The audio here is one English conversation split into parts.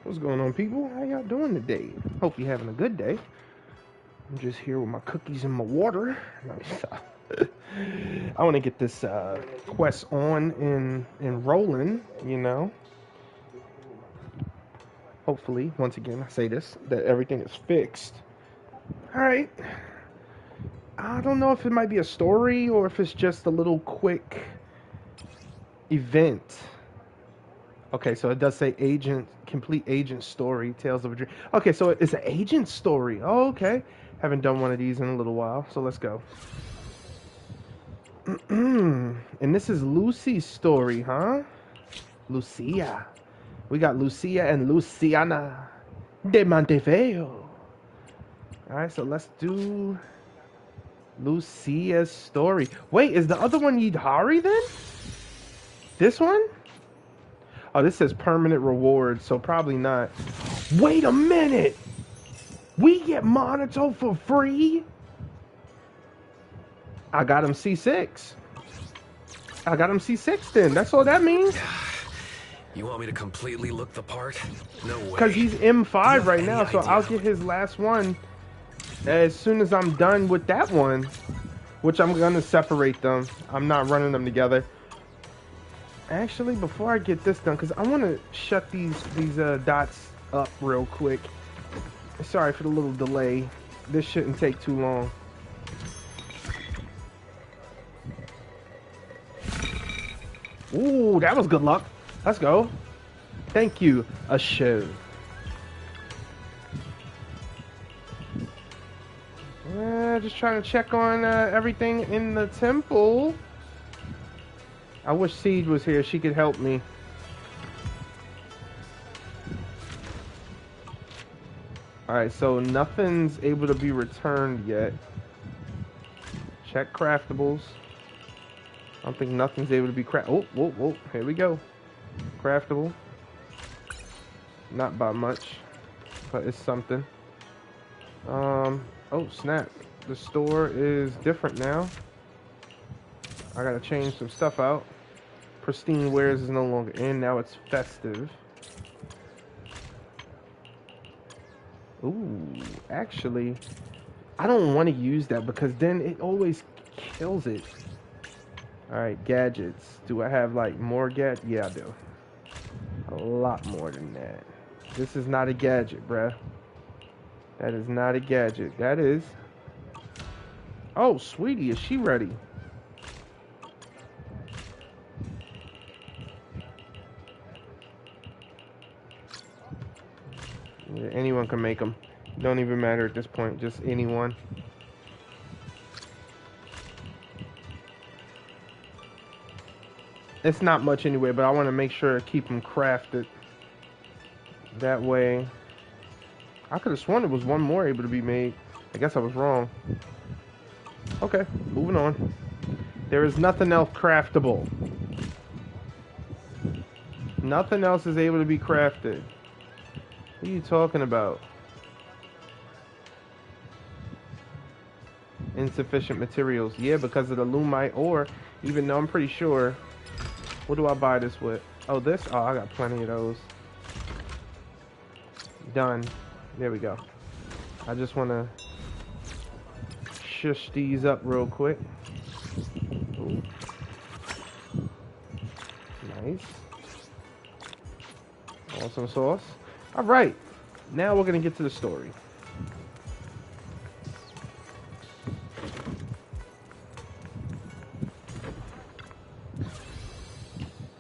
What's going on, people? How y'all doing today? Hope you're having a good day. I'm just here with my cookies and my water. I want to get this quest on and rolling, you know. Hopefully, once again, I say this, that everything is fixed. Alright. I don't know if it might be a story or if it's just a little quick event. Okay, so it does say complete agent story, Tales of a Dream. Okay, so it's an agent story. Oh, okay. Haven't done one of these in a little while, so let's go. And this is Lucy's story, huh? Lucia. We got Lucia and Luciana de Montevideo. Alright, so let's do Lucia's story. Wait, is the other one Yidhari then? This one? Oh, this says permanent reward, so probably not. Wait a minute! We get Monito for free? I got him C6. I got him C6 then. That's all that means. You want me to completely look the part? No way. Because he's M5 right now, so I'll get his last one as soon as I'm done with that one. Which I'm going to separate them. I'm not running them together. Actually, before I get this done, because I want to shut these dots up real quick. Sorry for the little delay. This shouldn't take too long. Ooh, that was good luck. Let's go. Thank you, a show. Just trying to check on everything in the temple. I wish Siege was here. She could help me. Alright, so nothing's able to be returned yet. Check craftables. I don't think nothing's able to be whoa, whoa. Here we go. Craftable. Not by much, but it's something. Oh, snap. The store is different now. I gotta change some stuff out. Pristine Wares is no longer in. Now it's festive. Ooh, actually, I don't want to use that because then it always kills it. Alright, gadgets. Do I have like more gadgets? Yeah, I do. A lot more than that. This is not a gadget, bruh. That is not a gadget. That is... Oh, sweetie, is she ready? Yeah, anyone can make them. Don't even matter at this point. Just anyone. It's not much anyway, but I want to make sure to keep them crafted. That way... I could have sworn there was one more able to be made. I guess I was wrong. Okay, moving on. There is nothing else craftable. Nothing else is able to be crafted. What are you talking about? Insufficient materials. Yeah, because of the Lumite ore. Even though I'm pretty sure... What do I buy this with? Oh, this? Oh, I got plenty of those. Done. There we go. I just want to shush these up real quick. Ooh. Nice. Awesome sauce. All right. Now we're going to get to the story.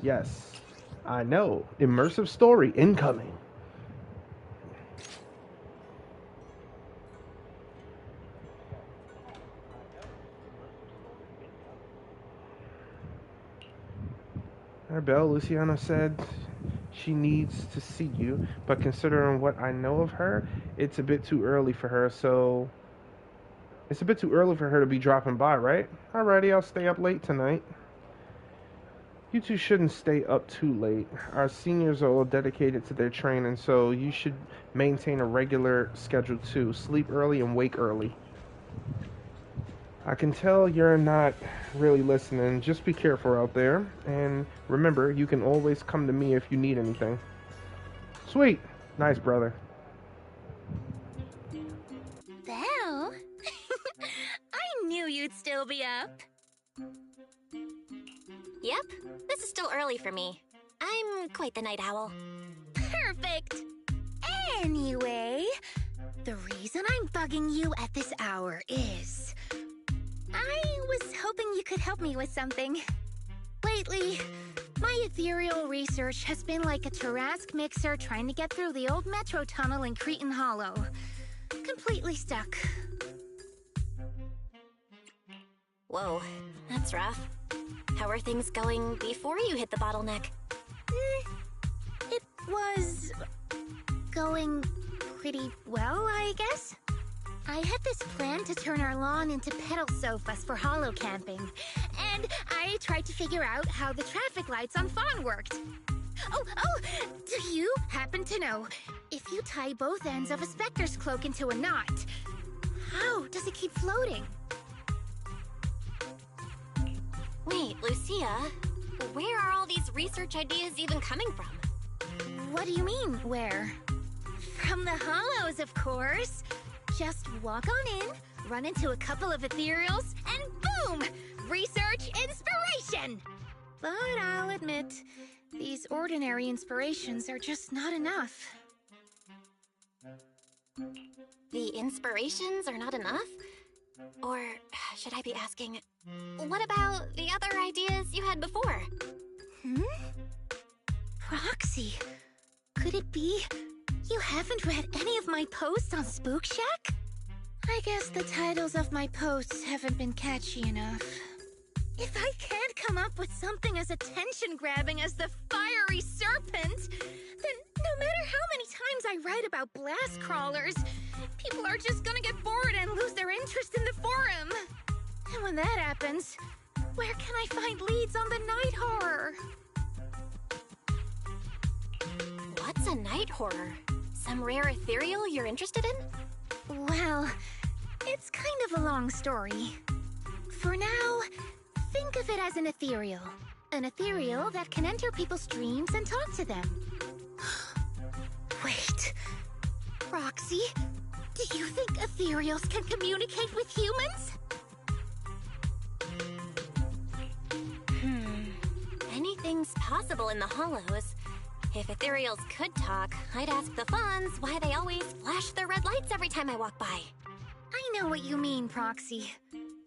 Yes, I know. Immersive story incoming. Arbel, Luciana said she needs to see you, but considering what I know of her, it's a bit too early for her, so... It's a bit too early for her to be dropping by, right? Alrighty, I'll stay up late tonight. You two shouldn't stay up too late. Our seniors are all dedicated to their training, so you should maintain a regular schedule too. Sleep early and wake early. I can tell you're not really listening. Just be careful out there. And remember, you can always come to me if you need anything. Sweet. Nice, brother. Belle? I knew you'd still be up. Yep, this is still early for me. I'm quite the night owl. Perfect. Anyway, the reason I'm bugging you at this hour is... I was hoping you could help me with something. Lately, my ethereal research has been like a Tarrasque mixer trying to get through the old metro tunnel in Cretan Hollow. Completely stuck. Whoa, that's rough. How are things going before you hit the bottleneck? It was... going pretty well, I guess. I had this plan to turn our lawn into pedal sofas for hollow camping, and I tried to figure out how the traffic lights on Fawn worked. Oh, do you happen to know, if you tie both ends of a Spectre's cloak into a knot, how does it keep floating? Wait, Lucia, where are all these research ideas even coming from? What do you mean, where? From the Hollows, of course. Just walk on in, run into a couple of ethereals, and boom! Research inspiration! But I'll admit, these ordinary inspirations are just not enough. The inspirations are not enough? Or should I be asking, what about the other ideas you had before? Proxy, could it be you haven't read any of my posts on Spook Shack? I guess the titles of my posts haven't been catchy enough. If I can't come up with something as attention-grabbing as the fiery serpent, then no matter how many times I write about blast crawlers, people are just gonna get bored and lose their interest in the forum. And when that happens, where can I find leads on the night horror? What's a night horror? Some rare ethereal you're interested in? Well, it's kind of a long story. For now, think of it as an ethereal. An ethereal that can enter people's dreams and talk to them. Wait, Roxy, do you think ethereals can communicate with humans? Anything's possible in the Hollows. If ethereals could talk, I'd ask the Fawns why they always flash their red lights every time I walk by. I know what you mean, Proxy.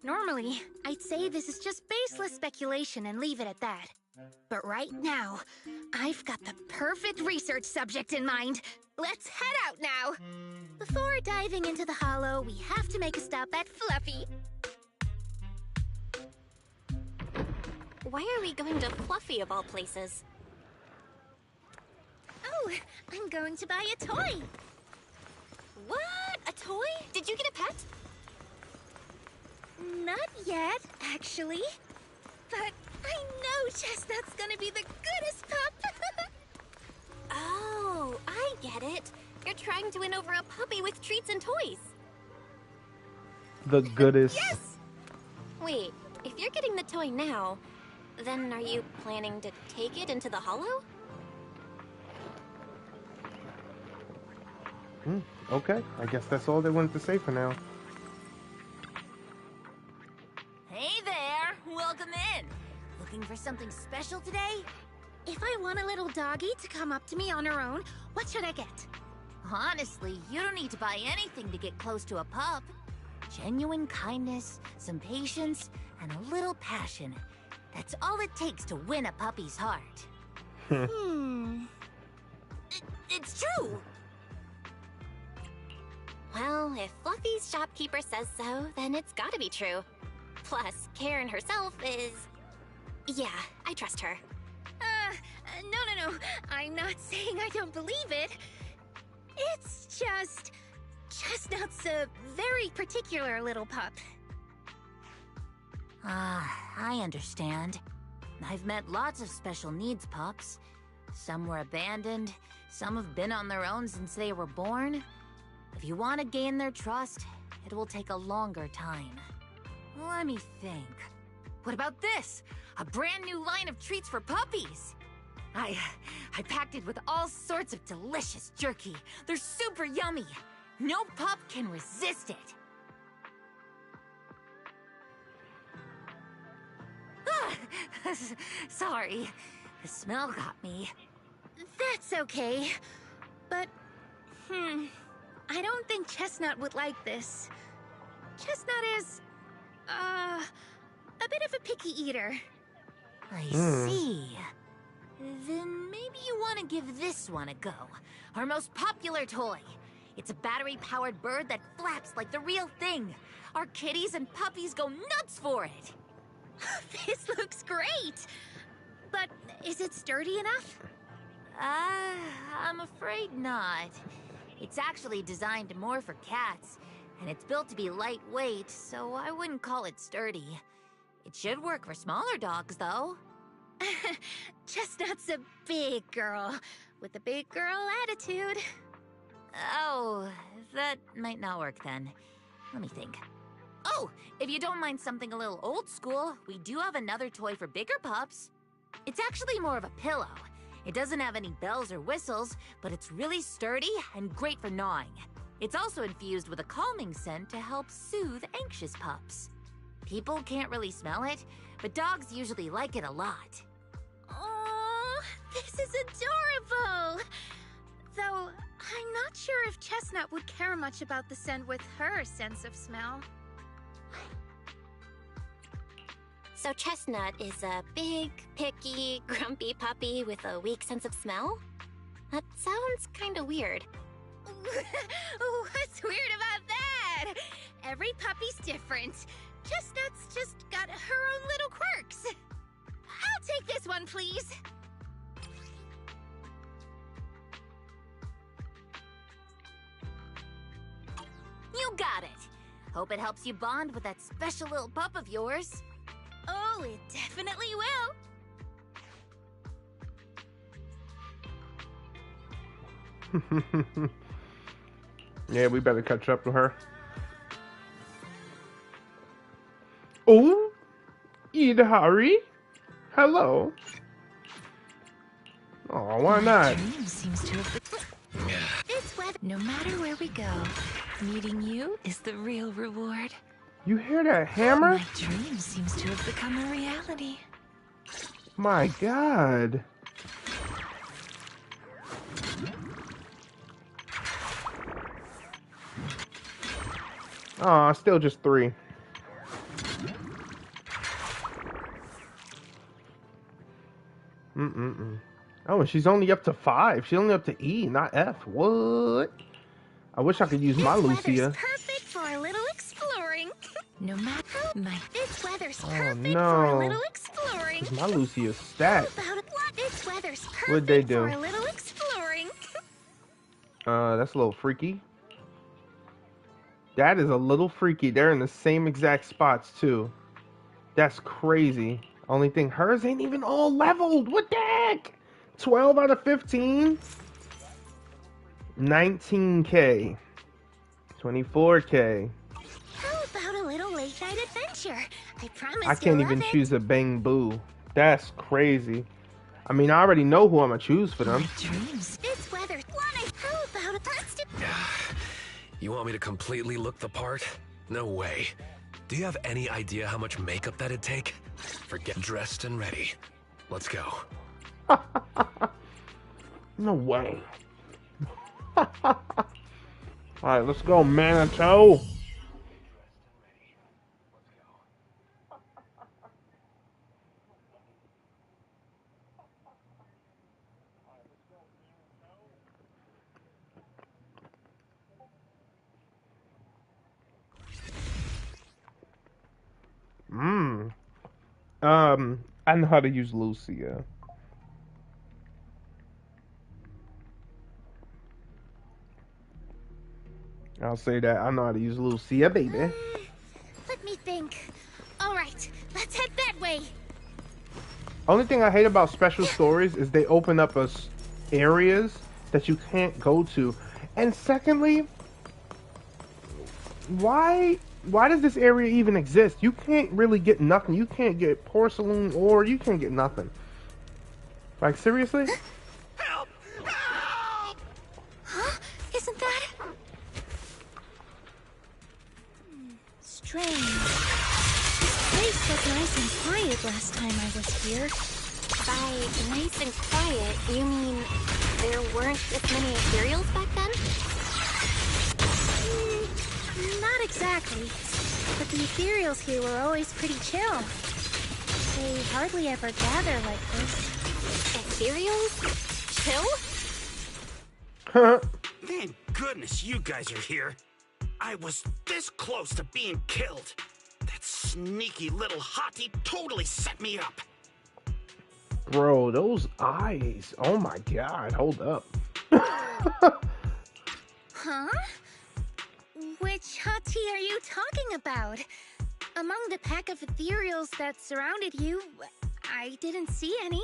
Normally, I'd say this is just baseless speculation and leave it at that. But right now, I've got the perfect research subject in mind. Let's head out now! Before diving into the Hollow, we have to make a stop at Fluffy. Why are we going to Fluffy of all places? Oh, I'm going to buy a toy. What? A toy? Did you get a pet? Not yet, actually. But I know Chestnut's gonna be the goodest pup. Oh, I get it. You're trying to win over a puppy with treats and toys. The goodest. Yes! Wait, if you're getting the toy now, then are you planning to take it into the Hollow? Okay, I guess that's all they wanted to say for now. Hey there! Welcome in! Looking for something special today? If I want a little doggy to come up to me on her own, what should I get? Honestly, you don't need to buy anything to get close to a pup. Genuine kindness, some patience, and a little passion. That's all it takes to win a puppy's heart. It's true! Well, if Fluffy's shopkeeper says so, then it's gotta be true. Plus, Karen herself is... Yeah, I trust her. No. I'm not saying I don't believe it. It's just... Chestnut's a very particular little pup. I understand. I've met lots of special needs pups. Some were abandoned, some have been on their own since they were born. If you want to gain their trust, it will take a longer time. Let me think. What about this? A brand new line of treats for puppies! I packed it with all sorts of delicious jerky. They're super yummy. No pup can resist it. Sorry, the smell got me. That's okay. But, I don't think Chestnut would like this. Chestnut is, a bit of a picky eater. I see. Then maybe you want to give this one a go. Our most popular toy. It's a battery-powered bird that flaps like the real thing. Our kitties and puppies go nuts for it. This looks great! But is it sturdy enough? I'm afraid not. It's actually designed more for cats, and it's built to be lightweight, so I wouldn't call it sturdy. It should work for smaller dogs, though. Chestnut's a big girl, with a big girl attitude. Oh, that might not work then. Let me think. Oh, if you don't mind something a little old school, we do have another toy for bigger pups. It's actually more of a pillow. It doesn't have any bells or whistles, but it's really sturdy and great for gnawing. It's also infused with a calming scent to help soothe anxious pups. People can't really smell it, but dogs usually like it a lot. Oh, this is adorable! Though, I'm not sure if Chestnut would care much about the scent with her sense of smell. So Chestnut is a big, picky, grumpy puppy with a weak sense of smell? That sounds kinda weird. What's weird about that? Every puppy's different. Chestnut's just got her own little quirks. I'll take this one, please. You got it. Hope it helps you bond with that special little pup of yours. Oh, it definitely will. Yeah, we better catch up to her. Oh, Idahari? Hello. Oh, why not? Dream seems to have It's weather. No matter where we go, meeting you is the real reward. You hear that hammer? My dream seems to have become a reality. My God. Aw, still just 3. Oh, and she's only up to 5. She's only up to E, not F. What? I wish I could use my This Lucia. weather's perfect for a little exploring. No matter my This weather's Oh, perfect no. for a little exploring. My Lucia's stacked. How about it? This weather's perfect What'd they do? for a little exploring. That's a little freaky. That is a little freaky. They're in the same exact spots, too. That's crazy. Only thing, hers ain't even all leveled. What the heck? 12 out of 15? 19K. 24K. How about a little late night adventure? I promise I can't you'll even love it. choose a Bang Boo. That's crazy. I mean, I already know who I'm gonna choose for them. dreams. This weather's wanting. How about a plastic? You want me to completely look the part? No way. Do you have any idea how much makeup that'd take? Forget dressed and ready. Let's go. No way. Alright, let's go, Manitou. I know how to use Lucia. I'll say that. I know how to use Lucia, baby. Let me think. All right, let's head that way. Only thing I hate about special stories is they open up us areas that you can't go to. And secondly, why does this area even exist? You can't really get nothing. You can't get porcelain ore. You can't get nothing. Like, seriously? Help! Help! Huh? Isn't that... strange. This place was nice and quiet last time I was here. By nice and quiet, you mean there weren't as many ethereals back then? Not exactly. But the ethereals here were always pretty chill. They hardly ever gather like this. Ethereals? Chill? Thank goodness you guys are here. I was this close to being killed. That sneaky little hottie totally set me up. Bro, those eyes. Oh my god, hold up. Huh? Which hottie are you talking about? Among the pack of ethereals that surrounded you, I didn't see any.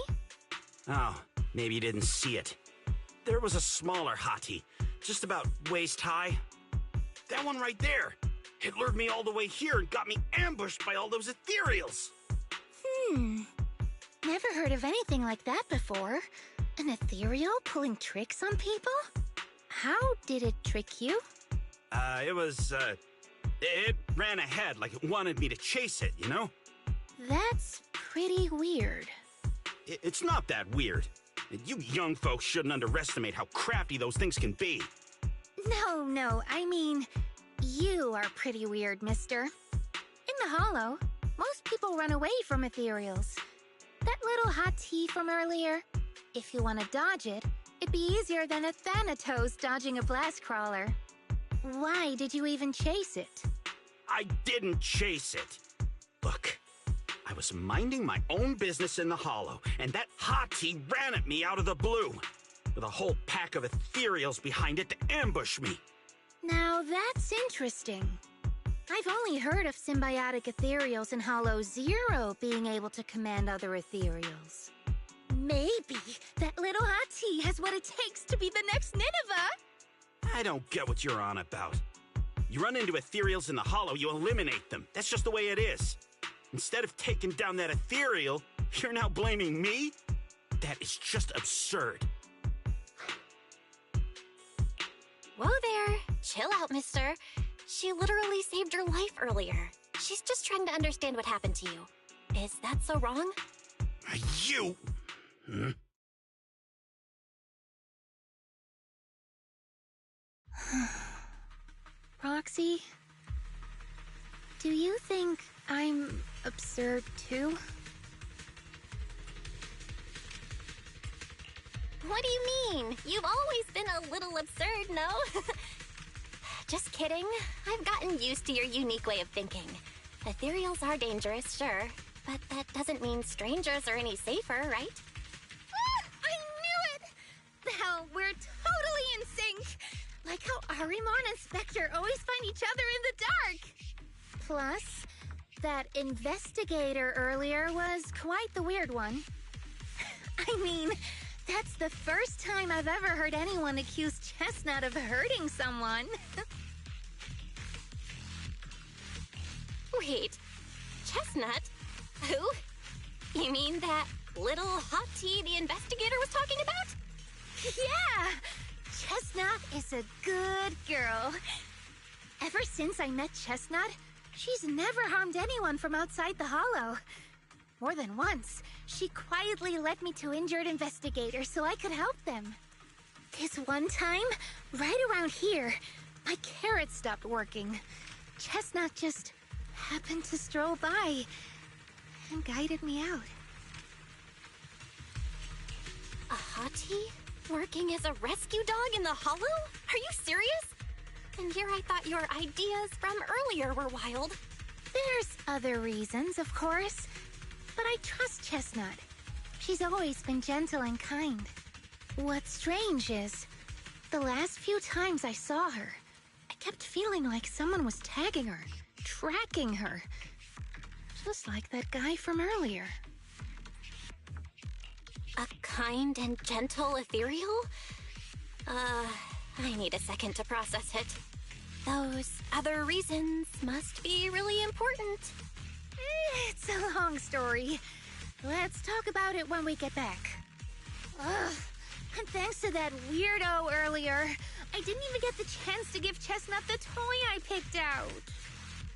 Oh, maybe you didn't see it. There was a smaller hottie, just about waist high. That one right there. It lured me all the way here and got me ambushed by all those ethereals. Never heard of anything like that before. An ethereal pulling tricks on people? How did it trick you? It ran ahead like it wanted me to chase it, you know? That's pretty weird. It's not that weird. You young folks shouldn't underestimate how crafty those things can be. No, I mean, you are pretty weird, mister. In the Hollow, most people run away from ethereals. That little hot tea from earlier, if you want to dodge it, it'd be easier than a Thanatos dodging a blast crawler. Why did you even chase it? I didn't chase it. Look, I was minding my own business in the Hollow, and that hottie ran at me out of the blue, with a whole pack of ethereals behind it to ambush me. Now that's interesting. I've only heard of symbiotic ethereals in Hollow Zero being able to command other ethereals. Maybe that little hot tea has what it takes to be the next Nineveh. I don't get what you're on about. You run into ethereals in the Hollow, you eliminate them. That's just the way it is. Instead of taking down that ethereal, you're now blaming me? That is just absurd. Whoa there. Chill out, mister. She literally saved your life earlier. She's just trying to understand what happened to you. Is that so wrong? You... Roxy, do you think I'm absurd too? What do you mean? You've always been a little absurd, no? Just kidding. I've gotten used to your unique way of thinking. Ethereals are dangerous, sure, but that doesn't mean strangers are any safer, right? I knew it! Now we're totally in sync! Like how Arimon and Spectre always find each other in the dark! Plus, that investigator earlier was quite the weird one. I mean, that's the first time I've ever heard anyone accuse Chestnut of hurting someone. Wait, Chestnut? Who? You mean that little hot tea the investigator was talking about? Yeah! Chestnut is a good girl. Ever since I met Chestnut, she's never harmed anyone from outside the Hollow. More than once, she quietly led me to injured investigators so I could help them. This one time, right around here, my carrot stopped working. Chestnut just happened to stroll by and guided me out. A hottie? Working as a rescue dog in the Hollow? Are you serious? And here I thought your ideas from earlier were wild. There's other reasons, of course. But I trust Chestnut. She's always been gentle and kind. What's strange is, the last few times I saw her, I kept feeling like someone was tagging her, tracking her. Just like that guy from earlier. A kind and gentle ethereal? I need a second to process it. Those other reasons must be really important. It's a long story. Let's talk about it when we get back. Ugh. And thanks to that weirdo earlier, I didn't even get the chance to give Chestnut the toy I picked out.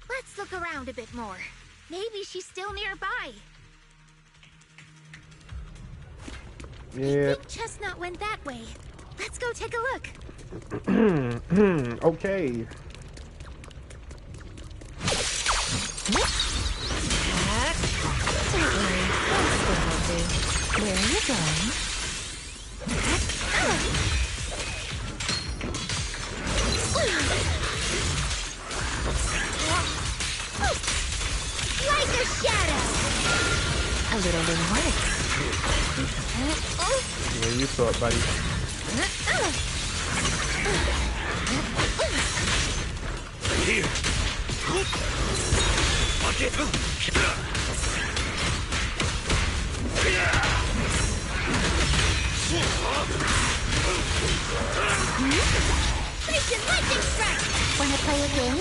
Let's look around a bit more. Maybe she's still nearby. Yeah. I think Chestnut went that way. Let's go take a look. Okay. Don't worry, that's what I'll do. Where are you going? Like a shadow! A little work. Yeah, you saw it, buddy. Here. Watch it. Lightning strike! Wanna play a game?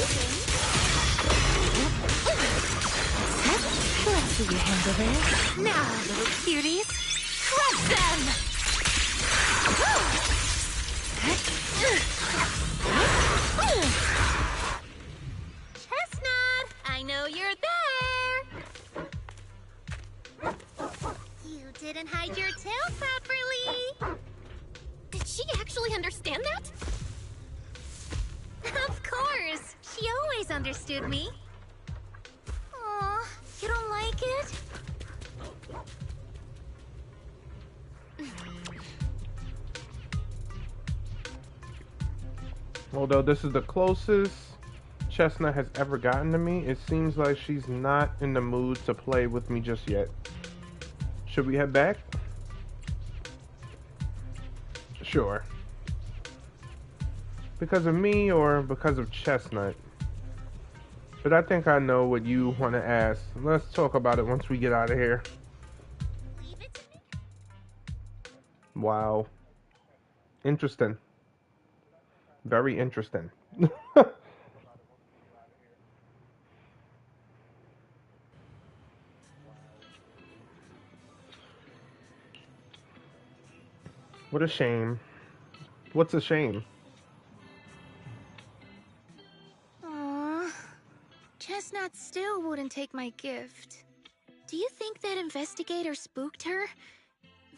Let's see you handle this. Now, little cuties, crush them! Chestnut, I know you're there! You didn't hide your tail properly! Did she actually understand that? Of course! She always understood me. Aw, you don't like it? Although this is the closest Chestnut has ever gotten to me, it seems like she's not in the mood to play with me just yet. Should we head back? Sure. Because of me or because of Chestnut? But I think I know what you want to ask. Let's talk about it once we get out of here. Leave it to me? Wow. Interesting. Very interesting. What a shame. What's a shame? Aw, Chestnut still wouldn't take my gift. Do you think that investigator spooked her?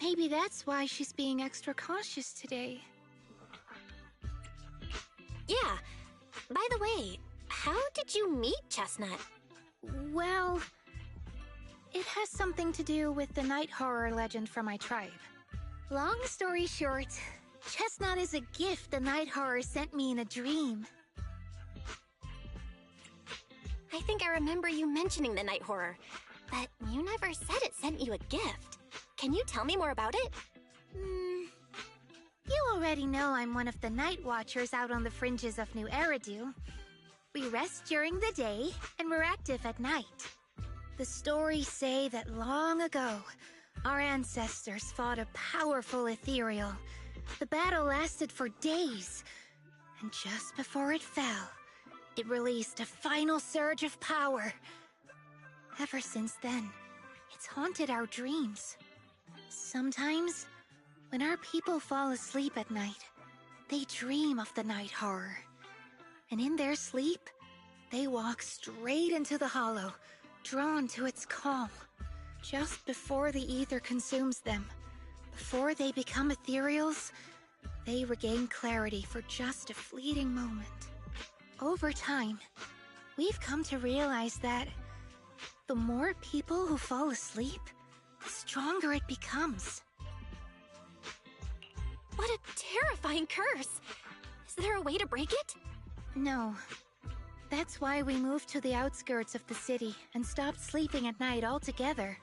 Maybe that's why she's being extra cautious today. Yeah. By the way, how did you meet Chestnut? Well, it has something to do with the night horror legend from my tribe. Long story short, Chestnut is a gift the night horror sent me in a dream. I think I remember you mentioning the night horror, but you never said it sent you a gift. Can you tell me more about it? You already know I'm one of the Nightwatchers out on the fringes of New Eridu. We rest during the day, and we're active at night. The stories say that long ago, our ancestors fought a powerful ethereal. The battle lasted for days, and just before it fell, it released a final surge of power. Ever since then, it's haunted our dreams. Sometimes, when our people fall asleep at night, they dream of the night horror. And in their sleep, they walk straight into the hollow, drawn to its call. Just before the ether consumes them, before they become ethereals, they regain clarity for just a fleeting moment. Over time, we've come to realize that the more people who fall asleep, the stronger it becomes. What a terrifying curse! Is there a way to break it? No. That's why we moved to the outskirts of the city and stopped sleeping at night altogether.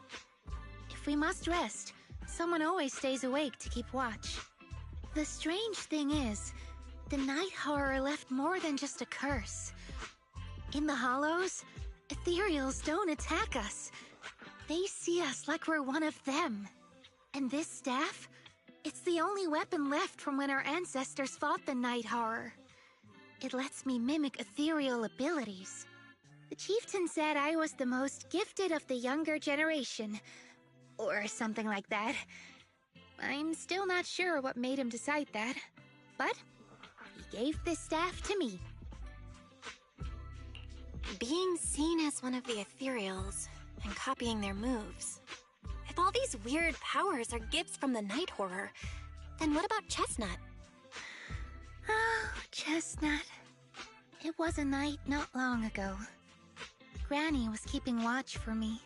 If we must rest, someone always stays awake to keep watch. The strange thing is, the night horror left more than just a curse. In the hollows, ethereals don't attack us. They see us like we're one of them. And this staff, it's the only weapon left from when our ancestors fought the night horror. It lets me mimic ethereal abilities. The chieftain said I was the most gifted of the younger generation, or something like that. I'm still not sure what made him decide that, but he gave this staff to me. Being seen as one of the ethereals and copying their moves. If all these weird powers are gifts from the night horror, then what about Chestnut? Oh, Chestnut. It was a night not long ago. Granny was keeping watch for me.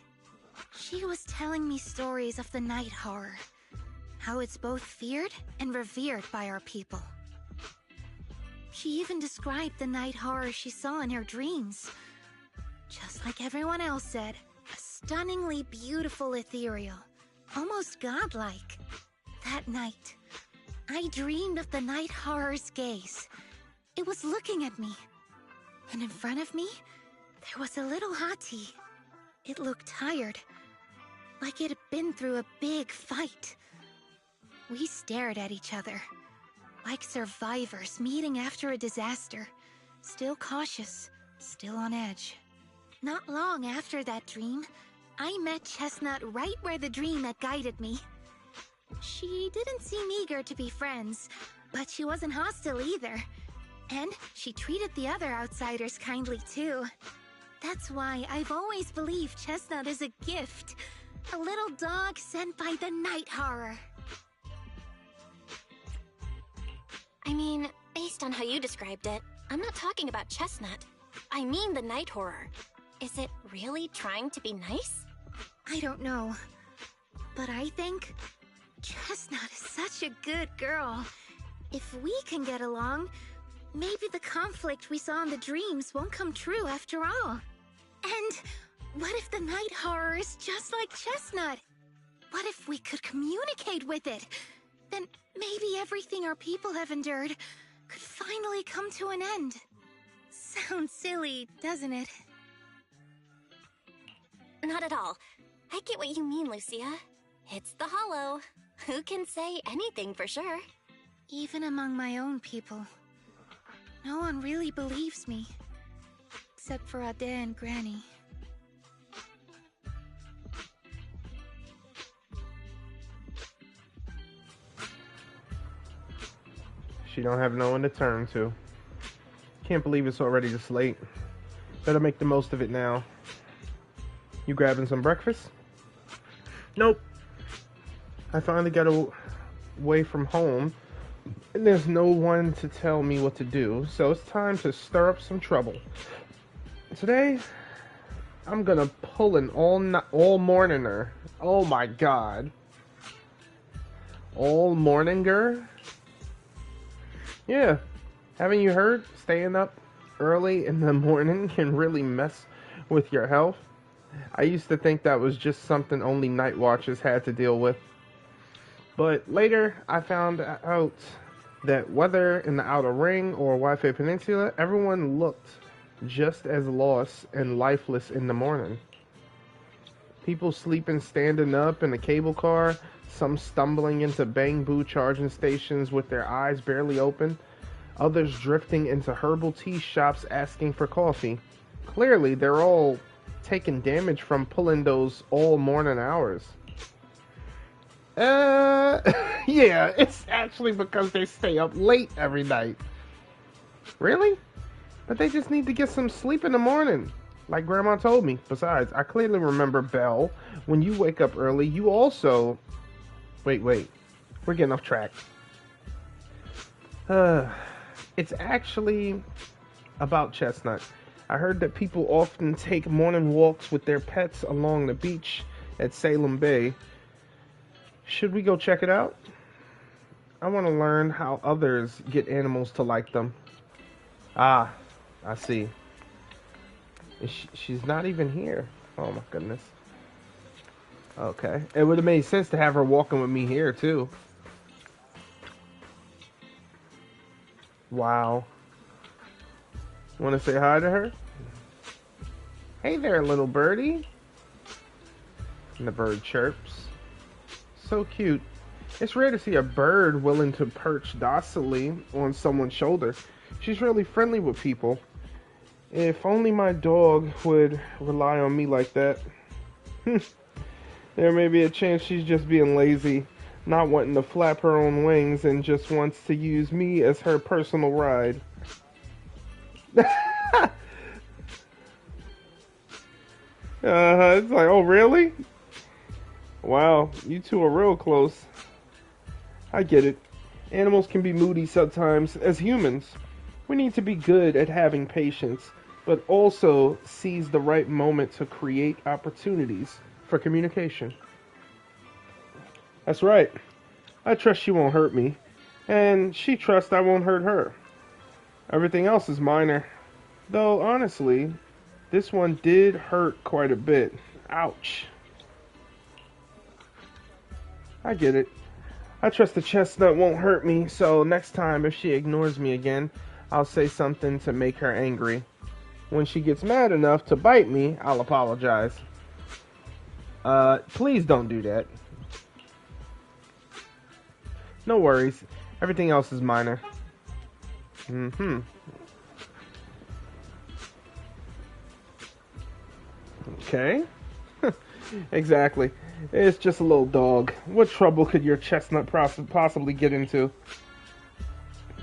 She was telling me stories of the night horror, how it's both feared and revered by our people. She even described the night horror she saw in her dreams. Just like everyone else said, a stunningly beautiful ethereal, almost godlike. That night, I dreamed of the night horror's gaze. It was looking at me. And in front of me, there was a little hottie. It looked tired, like it had been through a big fight. We stared at each other, like survivors meeting after a disaster, still cautious, still on edge. Not long after that dream, I met Chestnut right where the dream had guided me. She didn't seem eager to be friends, but she wasn't hostile either. And she treated the other outsiders kindly too. That's why I've always believed Chestnut is a gift. A little dog sent by the night horror. I mean, based on how you described it, I'm not talking about Chestnut. I mean the night horror. Is it really trying to be nice? I don't know. But I think Chestnut is such a good girl. If we can get along, maybe the conflict we saw in the dreams won't come true after all. And what if the night horror is just like Chestnut? What if we could communicate with it? Then maybe everything our people have endured could finally come to an end. Sounds silly, doesn't it? Not at all. I get what you mean, Lucia. It's the Hollow. Who can say anything for sure? Even among my own people, no one really believes me. Except for Ade and Granny. She don't have no one to turn to. Can't believe it's already this late. Better make the most of it now. You grabbing some breakfast? Nope. I finally got away from home, and there's no one to tell me what to do, so it's time to stir up some trouble. Today, I'm gonna pull an all-morninger. Oh my god. All-morninger? Yeah. Haven't you heard? Staying up early in the morning can really mess with your health. I used to think that was just something only Nightwatchers had to deal with. But later, I found out that whether in the Outer Ring or Wi-Fi Peninsula, everyone looked just as lost and lifeless in the morning. People sleeping standing up in a cable car, some stumbling into bamboo charging stations with their eyes barely open, others drifting into herbal tea shops asking for coffee. Clearly, they're all taking damage from pulling those all-morning hours. Yeah, it's actually because they stay up late every night. Really? But they just need to get some sleep in the morning, like Grandma told me. Besides, I clearly remember, Belle, when you wake up early, you also... Wait, we're getting off track. It's actually about Chestnut. I heard that people often take morning walks with their pets along the beach at Salem Bay. Should we go check it out? I want to learn how others get animals to like them. Ah, I see. She's not even here. Oh my goodness. Okay. It would have made sense to have her walking with me here too. Wow. Want to say hi to her? Hey there, little birdie. And the bird chirps. So cute. It's rare to see a bird willing to perch docilely on someone's shoulder. She's really friendly with people. If only my dog would rely on me like that. There may be a chance she's just being lazy. not wanting to flap her own wings and just wants to use me as her personal ride. It's like, oh really? Wow, you two are real close. I get it. Animals can be moody sometimes. As humans, we need to be good at having patience, but also seize the right moment to create opportunities for communication. That's right. I trust she won't hurt me, and she trusts I won't hurt her. Everything else is minor. Though, honestly, this one did hurt quite a bit. Ouch. I get it. I trust the chestnut won't hurt me, so next time if she ignores me again, I'll say something to make her angry. When she gets mad enough to bite me, I'll apologize. Please don't do that. No worries. Everything else is minor. Okay. Exactly. It's just a little dog. What trouble could your chestnut possibly get into?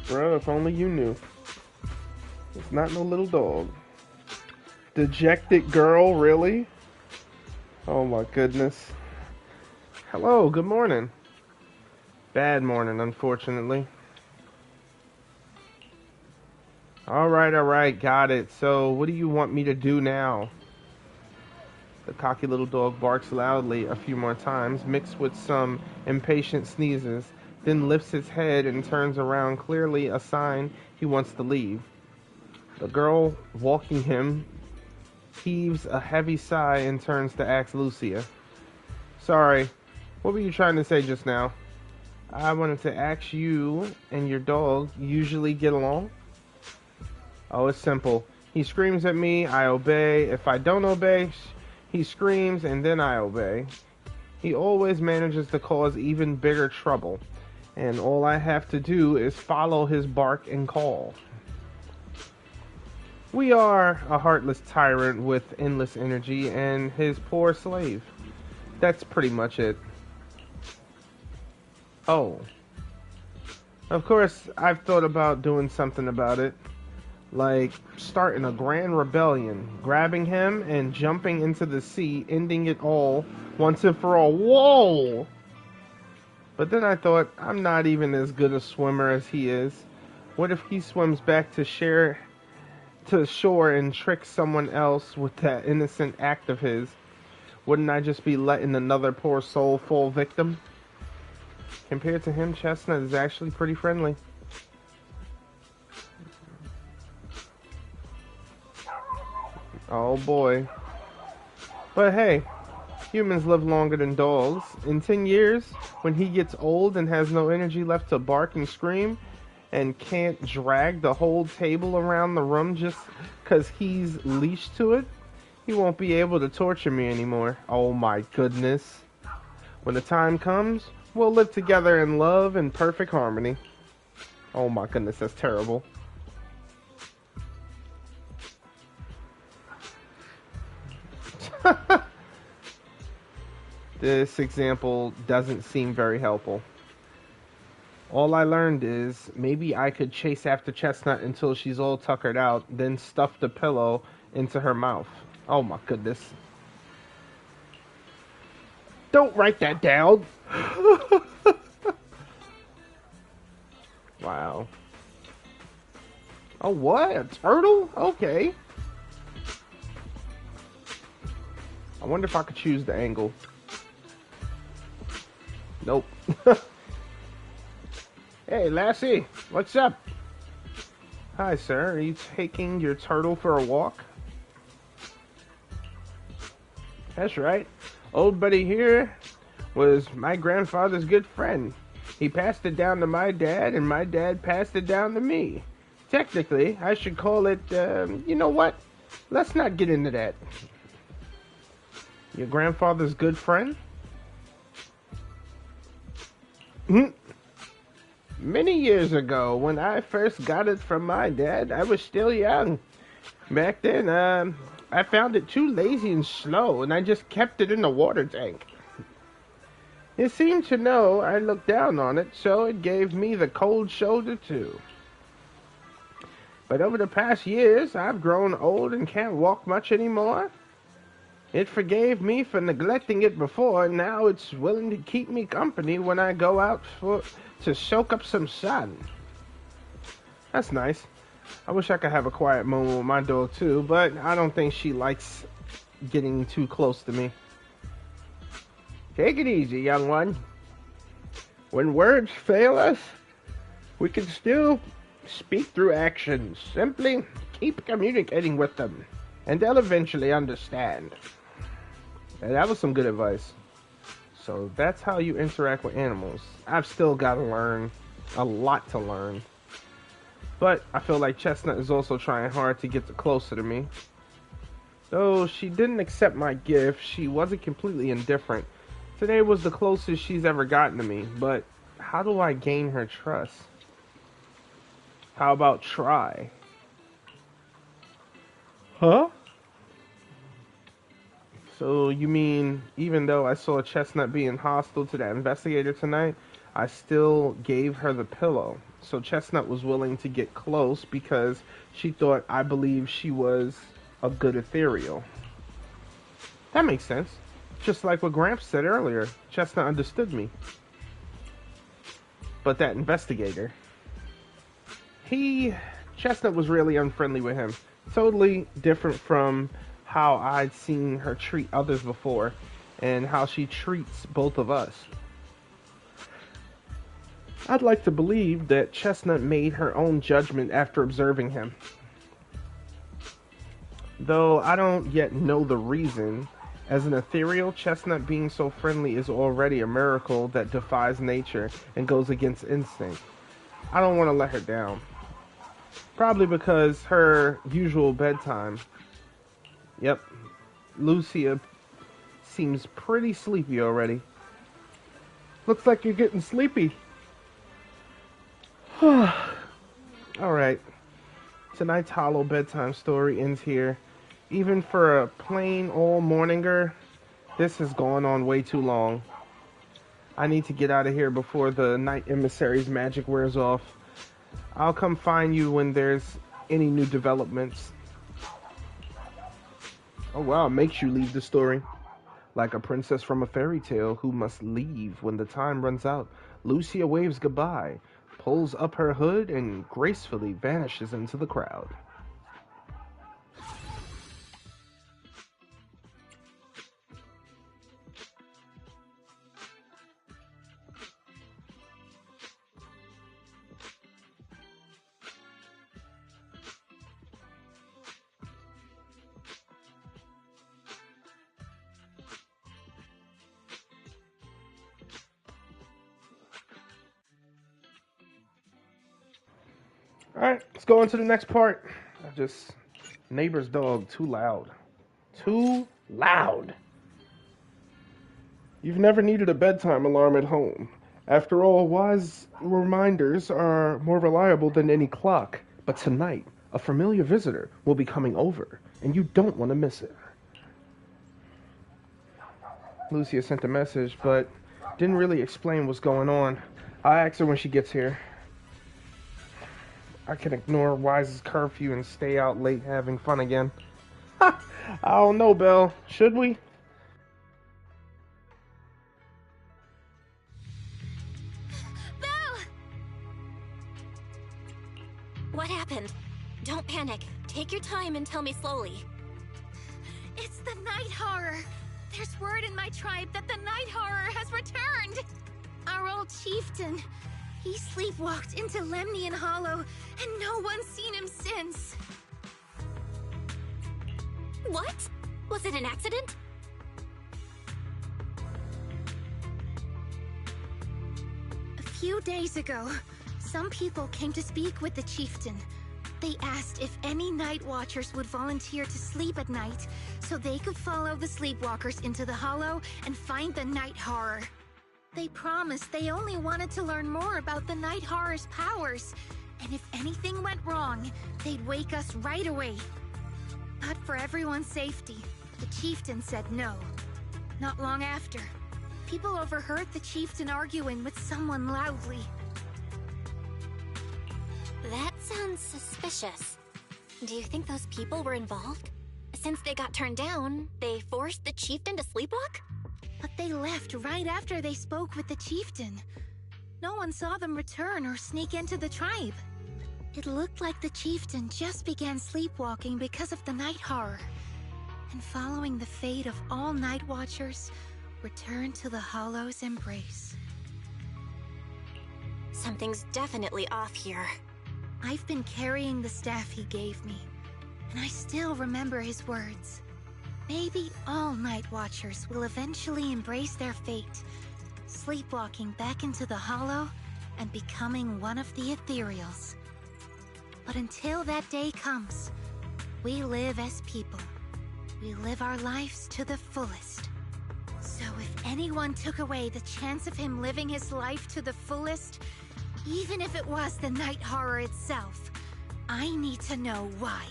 Bro, if only you knew. It's not no little dog. Dejected girl, really? Oh my goodness. Hello, good morning. Bad morning, unfortunately. Alright, got it. So, what do you want me to do now? The cocky little dog barks loudly a few more times, mixed with some impatient sneezes, then lifts his head and turns around, clearly a sign he wants to leave. The girl walking him heaves a heavy sigh and turns to ask Lucia. Sorry, what were you trying to say just now? I wanted to ask you and your dog usually get along? Oh, it's simple. He screams at me, I obey. If I don't obey, he screams and then I obey. He always manages to cause even bigger trouble, and all I have to do is follow his bark and call. We are a heartless tyrant with endless energy and his poor slave. That's pretty much it. Oh. Of course, I've thought about doing something about it. Like starting a grand rebellion, grabbing him and jumping into the sea, ending it all once and for all. Whoa! But then I thought, I'm not even as good a swimmer as he is. What if he swims back to shore and tricks someone else with that innocent act of his? Wouldn't I just be letting another poor soul fall victim? Compared to him, Chestnut is actually pretty friendly. Oh boy. But hey, humans live longer than dogs. In 10 years, when he gets old and has no energy left to bark and scream, and can't drag the whole table around the room just because he's leashed to it, he won't be able to torture me anymore. Oh my goodness. When the time comes, we'll live together in love and perfect harmony. Oh my goodness, that's terrible. This example doesn't seem very helpful. All I learned is maybe I could chase after Chestnut until she's all tuckered out, then stuff the pillow into her mouth. Oh my goodness. Don't write that down. Wow. Oh, what? A turtle? Okay. I wonder if I could choose the angle. Nope. Hey, Lassie, what's up? Hi, sir. Are you taking your turtle for a walk? That's right. Old buddy here was my grandfather's good friend. He passed it down to my dad, and my dad passed it down to me. Technically, I should call it, you know what? Let's not get into that. Your grandfather's good friend? Many years ago, when I first got it from my dad, I was still young. Back then, I found it too lazy and slow, and I just kept it in the water tank. It seemed to know I looked down on it, so it gave me the cold shoulder too. But over the past years, I've grown old and can't walk much anymore. It forgave me for neglecting it before, and now it's willing to keep me company when I go out to soak up some sun. That's nice. I wish I could have a quiet moment with my dog too, but I don't think she likes getting too close to me. Take it easy, young one. When words fail us, we can still speak through actions. Simply keep communicating with them, and they'll eventually understand. And that was some good advice. So that's how you interact with animals. I've still got to learn, a lot to learn. But I feel like Chestnut is also trying hard to get closer to me. Though she didn't accept my gift, she wasn't completely indifferent. Today was the closest she's ever gotten to me, but how do I gain her trust? How about try? Huh? So you mean even though I saw Chestnut being hostile to that investigator tonight, I still gave her the pillow. So Chestnut was willing to get close because she thought I believed she was a good ethereal. That makes sense. Just like what Gramps said earlier, Chestnut understood me. But that investigator, Chestnut was really unfriendly with him. Totally different from how I'd seen her treat others before, and how she treats both of us. I'd like to believe that Chestnut made her own judgment after observing him. Though I don't yet know the reason. As an ethereal, Chestnut being so friendly is already a miracle that defies nature and goes against instinct. I don't want to let her down. Probably because her usual bedtime. Yep, Lucia seems pretty sleepy already. Looks like you're getting sleepy. Alright, tonight's hollow bedtime story ends here. Even for a plain old morninger, this has gone on way too long. I need to get out of here before the Night Emissary's magic wears off. I'll come find you when there's any new developments. Oh wow, it makes you leave the story. Like a princess from a fairy tale who must leave when the time runs out, Lucia waves goodbye, pulls up her hood, and gracefully vanishes into the crowd. Alright, let's go on to the next part. Neighbor's dog, too loud. Too loud. You've never needed a bedtime alarm at home. After all, wise reminders are more reliable than any clock. But tonight, a familiar visitor will be coming over, and you don't want to miss it. Lucia sent a message, but didn't really explain what's going on. I'll ask her when she gets here. I can ignore Wise's curfew and stay out late having fun again. I don't know, Belle. Should we? Belle! What happened? Don't panic. Take your time and tell me slowly. It's the Night Horror. There's word in my tribe that the Night Horror has returned. Our old chieftain. He sleepwalked into Lemnian Hollow, and no one's seen him since. What? Was it an accident? A few days ago, some people came to speak with the chieftain. They asked if any Nightwatchers would volunteer to sleep at night, so they could follow the sleepwalkers into the Hollow and find the Night Horror. They promised they only wanted to learn more about the Night Horror's powers, and if anything went wrong, they'd wake us right away. But for everyone's safety, the chieftain said no. Not long after, people overheard the chieftain arguing with someone loudly. That sounds suspicious. Do you think those people were involved? Since they got turned down, they forced the chieftain to sleepwalk? But they left right after they spoke with the chieftain. No one saw them return or sneak into the tribe. It looked like the chieftain just began sleepwalking because of the night horror. And following the fate of all Nightwatchers, returned to the Hollow's embrace. Something's definitely off here. I've been carrying the staff he gave me, and I still remember his words. Maybe all Nightwatchers will eventually embrace their fate, sleepwalking back into the Hollow and becoming one of the Ethereals. But until that day comes, we live as people. We live our lives to the fullest. So if anyone took away the chance of him living his life to the fullest, even if it was the night horror itself, I need to know why.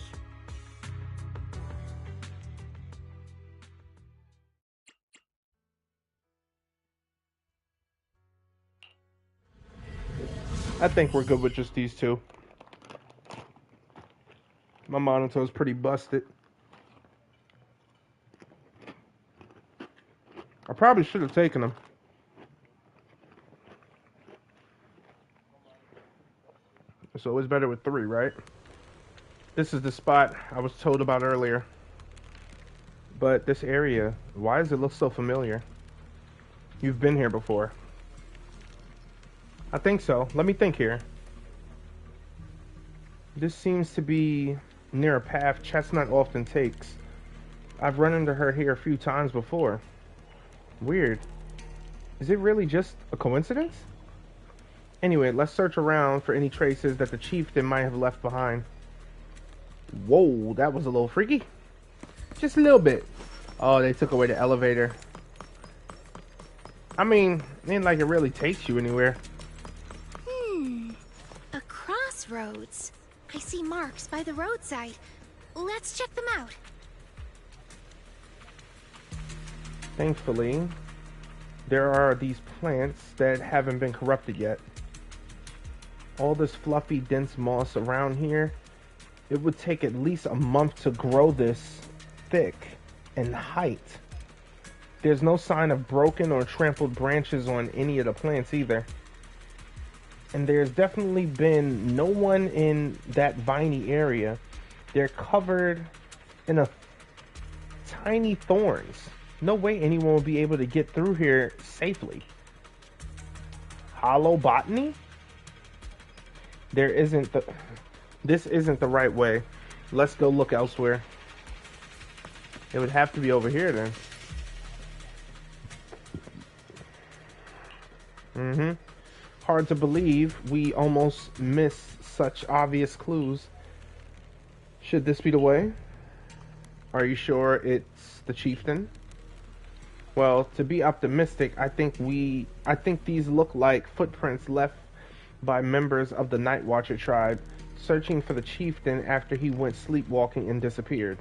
I think we're good with just these two. My monitor is pretty busted. I probably should have taken them. It's always better with 3, right? This is the spot I was told about earlier. But this area, why does it look so familiar? You've been here before. I think so. Let me think here. This seems to be near a path Chestnut often takes. I've run into her here a few times before. Weird. Is it really just a coincidence? Anyway, let's search around for any traces that the chieftain might have left behind. Whoa, that was a little freaky. Just a little bit. Oh, they took away the elevator. I mean, it ain't like it really takes you anywhere. A crossroads. I see marks by the roadside. Let's check them out. Thankfully, there are these plants that haven't been corrupted yet. All this fluffy, dense moss around here, it would take at least a month to grow this thick and height. There's no sign of broken or trampled branches on any of the plants either. And there's definitely been no one in that viney area. They're covered in a tiny thorns. No way anyone will be able to get through here safely. Hollow botany? This isn't the right way. Let's go look elsewhere. It would have to be over here then. Hard to believe we almost missed such obvious clues. Should this be the way? Are you sure it's the chieftain? Well, to be optimistic, I think these look like footprints left by members of the Nightwatcher tribe searching for the chieftain after he went sleepwalking and disappeared.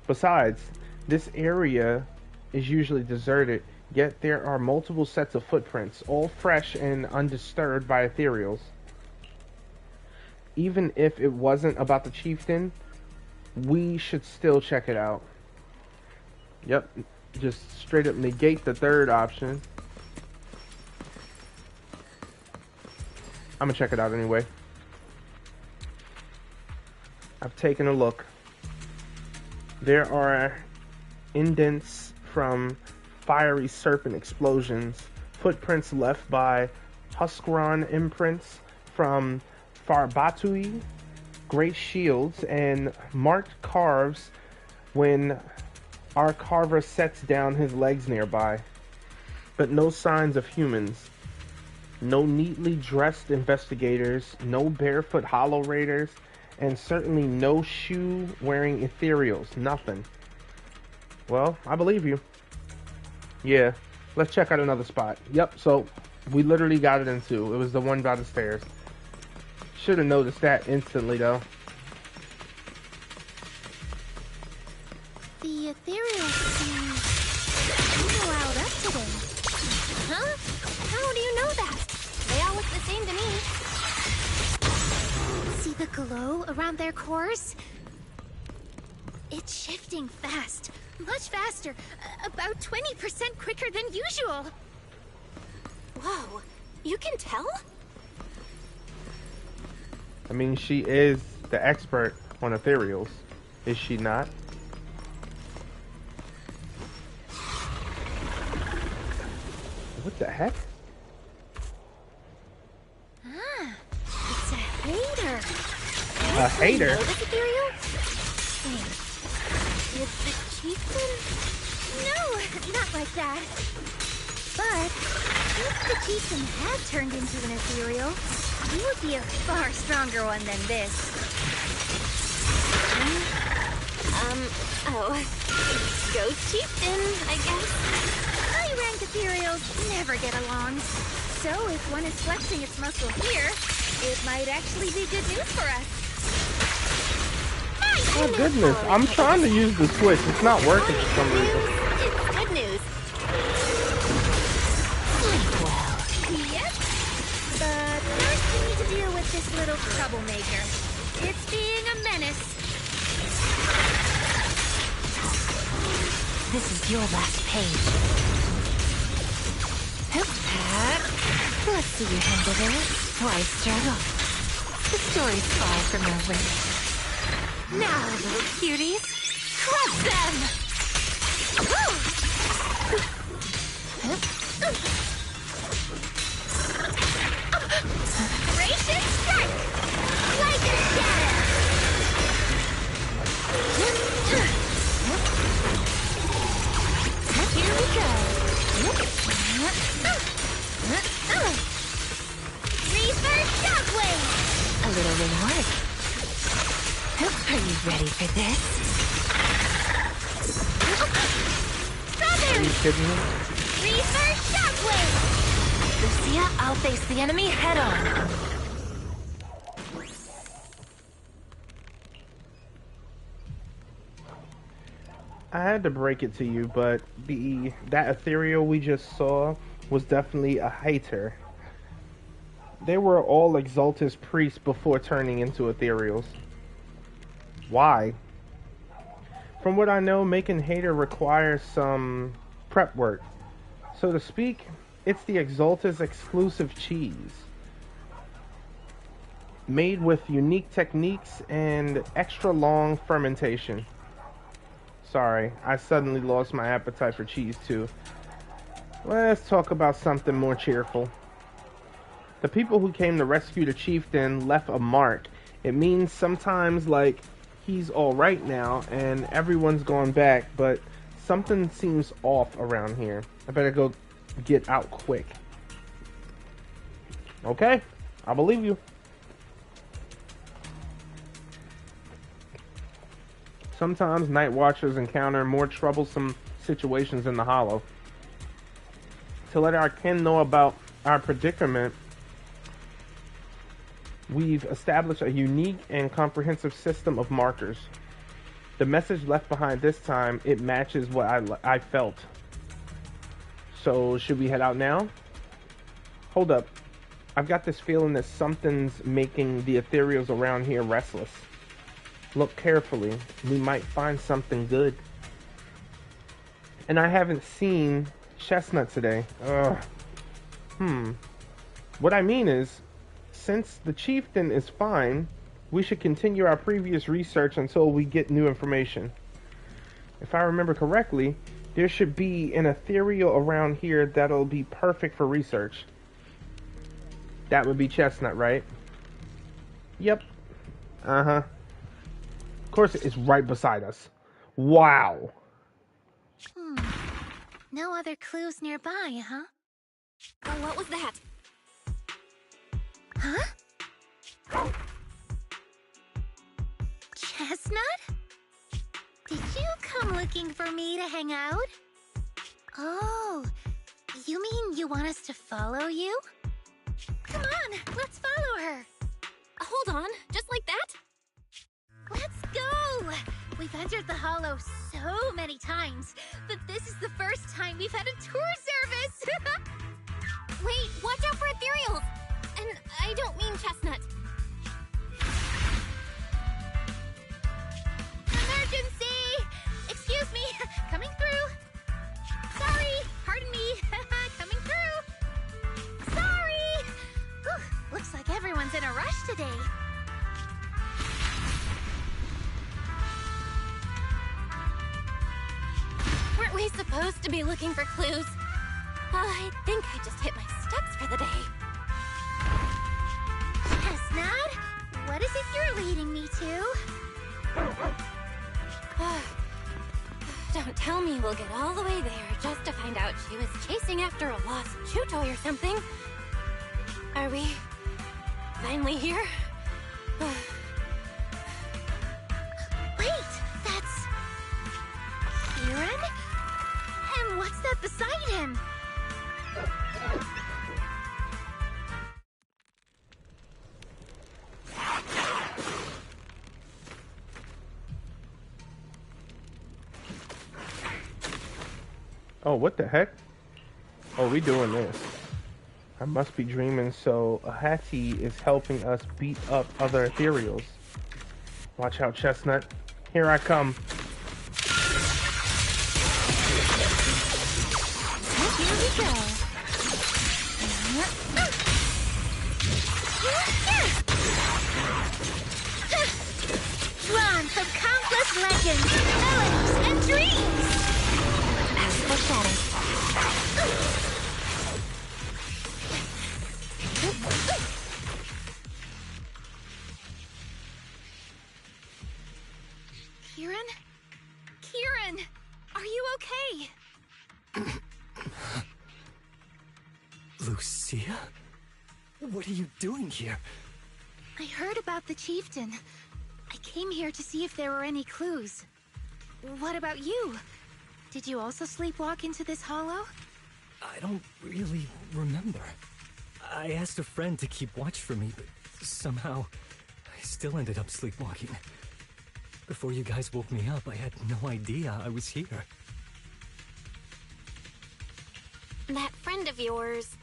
Besides, this area is usually deserted, yet there are multiple sets of footprints, all fresh and undisturbed by ethereals. Even if it wasn't about the chieftain, we should still check it out. Yep, just straight up negate the third option. I'm gonna check it out anyway. I've taken a look. There are indents from fiery serpent explosions, footprints left by Huskron imprints from Farbatui, great shields, and marked carves when our carver sets down his legs nearby. But no signs of humans. No neatly dressed investigators, no barefoot hollow raiders, and certainly no shoe-wearing ethereals. Nothing. Well, I believe you. Yeah, let's check out another spot. Yep, so we literally got it in 2. It was the one by the stairs. Should have noticed that instantly, though. The ethereals seem riled up today. glow around their cores? It's shifting fast, much faster, about 20% quicker than usual. Whoa, you can tell? I mean, she is the expert on ethereals, is she not? What the heck? Ah, it's a hater. A hater? You know this ethereal? Wait, is the chieftain? No, not like that. But if the chieftain had turned into an ethereal, he would be a far stronger one than this. Oh. Go chieftain, I guess. High-rank ethereals never get along. So if one is flexing its muscle here, it might actually be good news for us. Oh goodness, I'm trying to use the switch. It's not working for some reason. It's good news. Yep. But first we need to deal with this little troublemaker. It's being a menace. This is your last page. Let's see you handle this. Why struggle? The story's far from over. Now, little cuties, crush them! Gracious strike! Like a shadow! Here we go. Reverse shockwave! A little reward. Are you ready for this? Are you kidding me? Reverse shockwave! Lucia, I'll face the enemy head on. I had to break it to you, but that ethereal we just saw was definitely a hater. They were all Exaltus priests before turning into ethereals. Why? From what I know, making hater requires some prep work. So to speak, it's the Exaltus exclusive cheese. Made with unique techniques and extra long fermentation. Sorry, I suddenly lost my appetite for cheese too. Let's talk about something more cheerful. The people who came to rescue the chieftain left a mark. It means sometimes, like, he's alright now and everyone's gone back, but something seems off around here. I better go get out quick. Okay, I believe you. Sometimes Nightwatchers encounter more troublesome situations in the Hollow. To let our kin know about our predicament, we've established a unique and comprehensive system of markers. The message left behind this time, it matches what I felt. So, should we head out now? Hold up. I've got this feeling that something's making the ethereals around here restless. Look carefully. We might find something good. And I haven't seen Chestnut today. What I mean is, since the chieftain is fine, we should continue our previous research until we get new information. If I remember correctly, there should be an ethereal around here that'll be perfect for research. That would be Chestnut, right? Yep. Uh-huh. Of course, it's right beside us. Wow. No other clues nearby, huh? Oh, what was that? Huh? Chestnut? Did you come looking for me to hang out? Oh, you mean you want us to follow you? Come on, let's follow her. Hold on, just like that? Let's go! We've entered the Hollow so many times, but this is the first time we've had a tour service! Wait, watch out for ethereals! And I don't mean Chestnut. supposed to be looking for clues. I think I just hit my steps for the day. Chestnut, what is it you're leading me to? Don't tell me we'll get all the way there just to find out she was chasing after a lost chew toy or something. Are we finally here? Wait, that's... Kieran? And what's that beside him? Oh, what the heck? Oh, we doing this. I must be dreaming, so a Hattie is helping us beat up other ethereals. Watch out, Chestnut. Here I come. Here we go. Drawn from countless legends, melodies, and dreams. Kieran? Kieran! Are you okay? Lucia? What are you doing here? I heard about the chieftain. I came here to see if there were any clues. What about you? Did you also sleepwalk into this hollow? I don't really remember. I asked a friend to keep watch for me, but somehow I still ended up sleepwalking. Before you guys woke me up, I had no idea I was here. That friend of yours,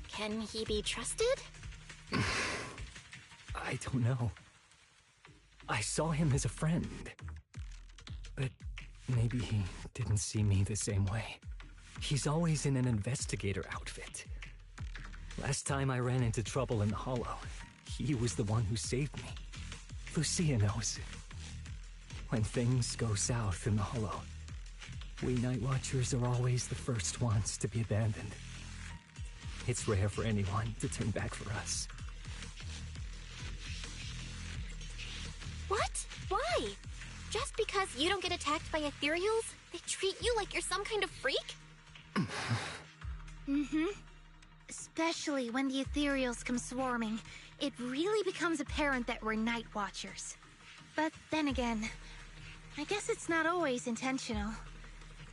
can he be trusted? I don't know. I saw him as a friend. But maybe he didn't see me the same way. He's always in an investigator outfit. Last time I ran into trouble in the Hollow, he was the one who saved me. Lucia knows. When things go south in the Hollow, we Nightwatchers are always the first ones to be abandoned. It's rare for anyone to turn back for us. What? Why? Just because you don't get attacked by ethereals, they treat you like you're some kind of freak? Mm-hmm. Especially when the ethereals come swarming, it really becomes apparent that we're Nightwatchers. But then again, I guess it's not always intentional.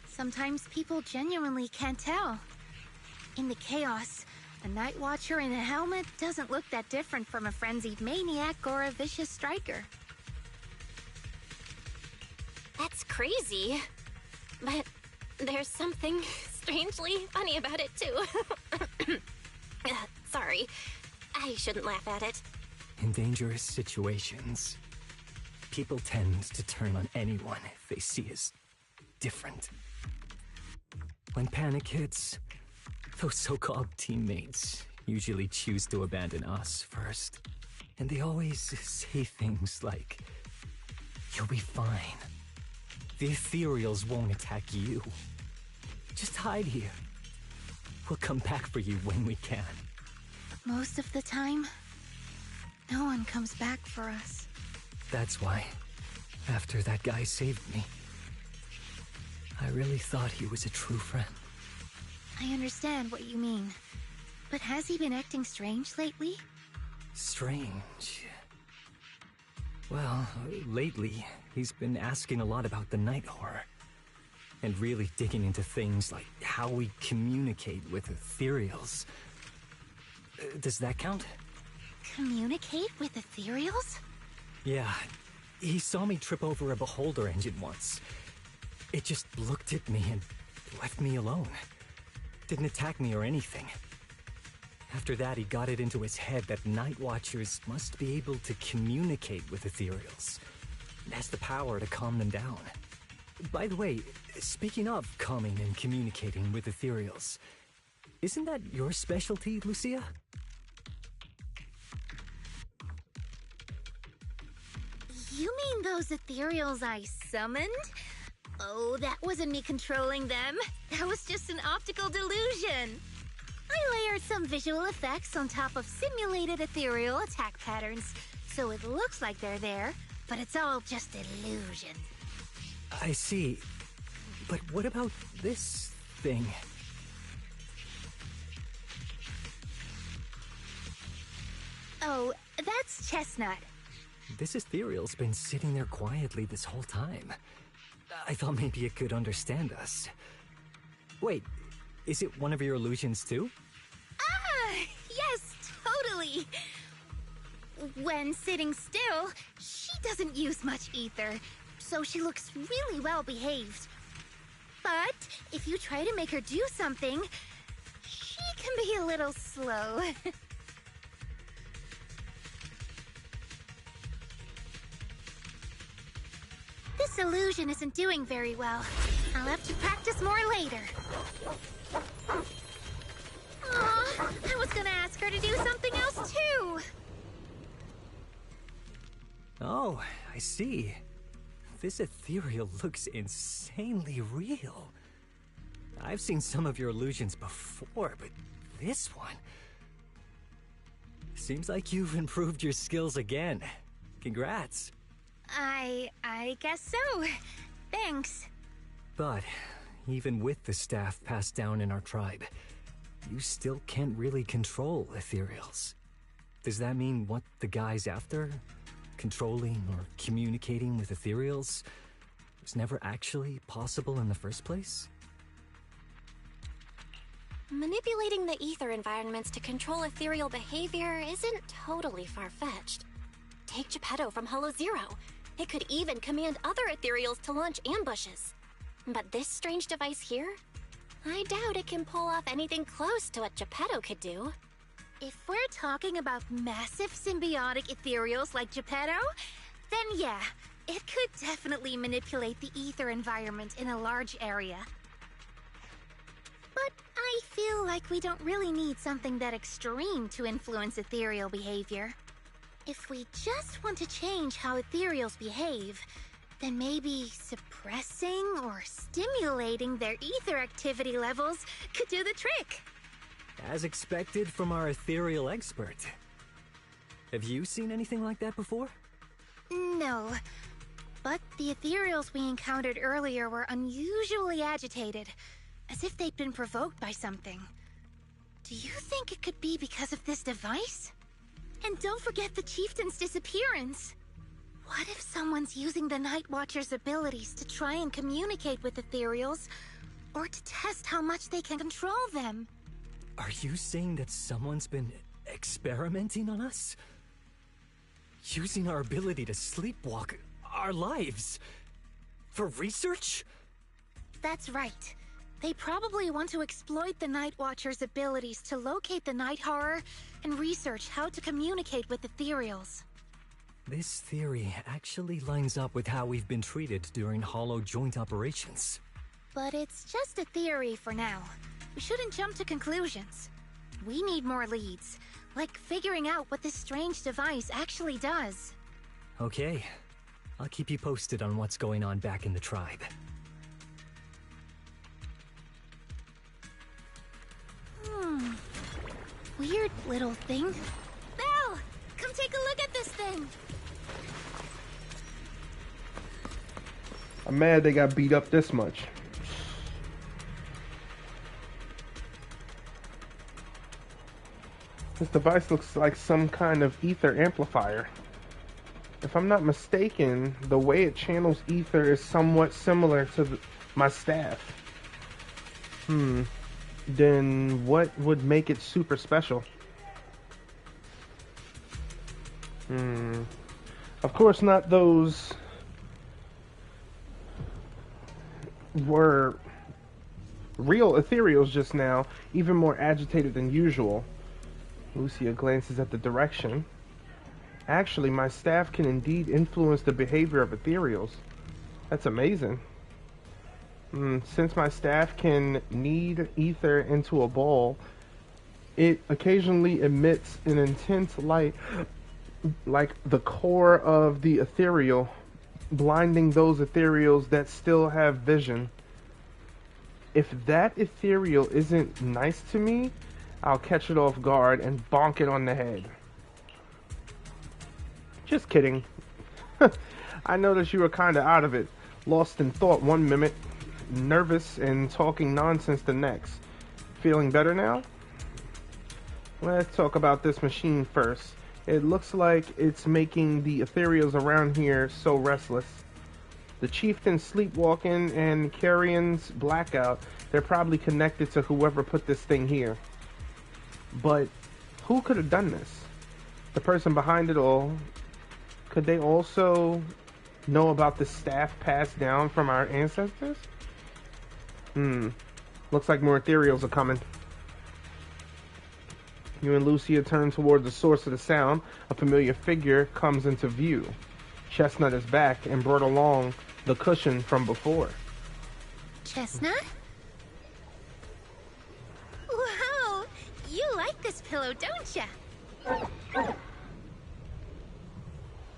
Sometimes people genuinely can't tell. In the chaos, a Nightwatcher in a helmet doesn't look that different from a frenzied maniac or a vicious striker. That's crazy. But there's something strangely funny about it, too. Sorry. I shouldn't laugh at it. In dangerous situations, people tend to turn on anyone they see as different. When panic hits, those so-called teammates usually choose to abandon us first. And they always say things like, "You'll be fine. The ethereals won't attack you. Just hide here. We'll come back for you when we can." Most of the time, no one comes back for us. That's why, after that guy saved me, I really thought he was a true friend. I understand what you mean. But has he been acting strange lately? Strange. Well, lately, he's been asking a lot about the night horror. And really digging into things like how we communicate with ethereals. Does that count? Communicate with ethereals? Yeah, he saw me trip over a beholder engine once. It just looked at me and left me alone. Didn't attack me or anything. After that, he got it into his head that Nightwatchers must be able to communicate with ethereals. It has the power to calm them down. By the way, speaking of calming and communicating with ethereals, isn't that your specialty, Lucia? You mean those ethereals I summoned? Oh, that wasn't me controlling them. That was just an optical delusion. I layered some visual effects on top of simulated ethereal attack patterns, so it looks like they're there, but it's all just illusion. I see. But what about this thing? Oh, that's Chestnut. This ethereal's been sitting there quietly this whole time. I thought maybe it could understand us. Wait, is it one of your illusions too? Ah, yes, totally. When sitting still, she doesn't use much ether, so she looks really well behaved. But if you try to make her do something, she can be a little slow. This illusion isn't doing very well. I'll have to practice more later. Aw, I was gonna ask her to do something else too. Oh, I see. This ethereal looks insanely real. I've seen some of your illusions before, but this one... Seems like you've improved your skills again. Congrats. I guess so. Thanks. But even with the staff passed down in our tribe, you still can't really control ethereals. Does that mean what the guy's after? Controlling or communicating with ethereals was never actually possible in the first place? Manipulating the ether environments to control ethereal behavior isn't totally far-fetched. Take Geppetto from Hollow Zero. It could even command other ethereals to launch ambushes. But this strange device here? I doubt it can pull off anything close to what Geppetto could do. If we're talking about massive symbiotic ethereals like Geppetto, then yeah, it could definitely manipulate the ether environment in a large area. But I feel like we don't really need something that extreme to influence ethereal behavior. If we just want to change how ethereals behave, then maybe suppressing or stimulating their ether activity levels could do the trick. As expected from our ethereal expert. Have you seen anything like that before? No, but the ethereals we encountered earlier were unusually agitated, as if they'd been provoked by something. Do you think it could be because of this device? And don't forget the chieftain's disappearance. What if someone's using the Nightwatcher's abilities to try and communicate with ethereals, or to test how much they can control them? Are you saying that someone's been experimenting on us? Using our ability to sleepwalk our lives? For research? That's right. They probably want to exploit the Nightwatcher's abilities to locate the Night Horror and research how to communicate with ethereals. This theory actually lines up with how we've been treated during Hollow joint operations. But it's just a theory for now. We shouldn't jump to conclusions. We need more leads, like figuring out what this strange device actually does. Okay. I'll keep you posted on what's going on back in the tribe. Weird little thing. Belle! Come take a look at this thing! I'm mad they got beat up this much. This device looks like some kind of ether amplifier. If I'm not mistaken, the way it channels ether is somewhat similar to my staff. Then what would make it super special? Of course not those were real ethereals just now, even more agitated than usual. Lucia glances at the direction. Actually, my staff can indeed influence the behavior of ethereals. That's amazing. Since my staff can knead ether into a ball, it occasionally emits an intense light like the core of the ethereal blinding those ethereals that still have vision. If that ethereal isn't nice to me, I'll catch it off guard and bonk it on the head. Just kidding. I noticed you were kinda out of it. Lost in thought one minute, nervous and talking nonsense the next. Feeling better now? Let's talk about this machine first. It looks like it's making the ethereals around here so restless. The chieftain's sleepwalking and Carrion's blackout, they're probably connected to whoever put this thing here. But who could have done this? The person behind it all, could they also know about the staff passed down from our ancestors? Looks like more ethereals are coming. You and Lucia turn towards the source of the sound. A familiar figure comes into view. Chestnut is back and brought along the cushion from before. Chestnut? Wow! You like this pillow, don't ya?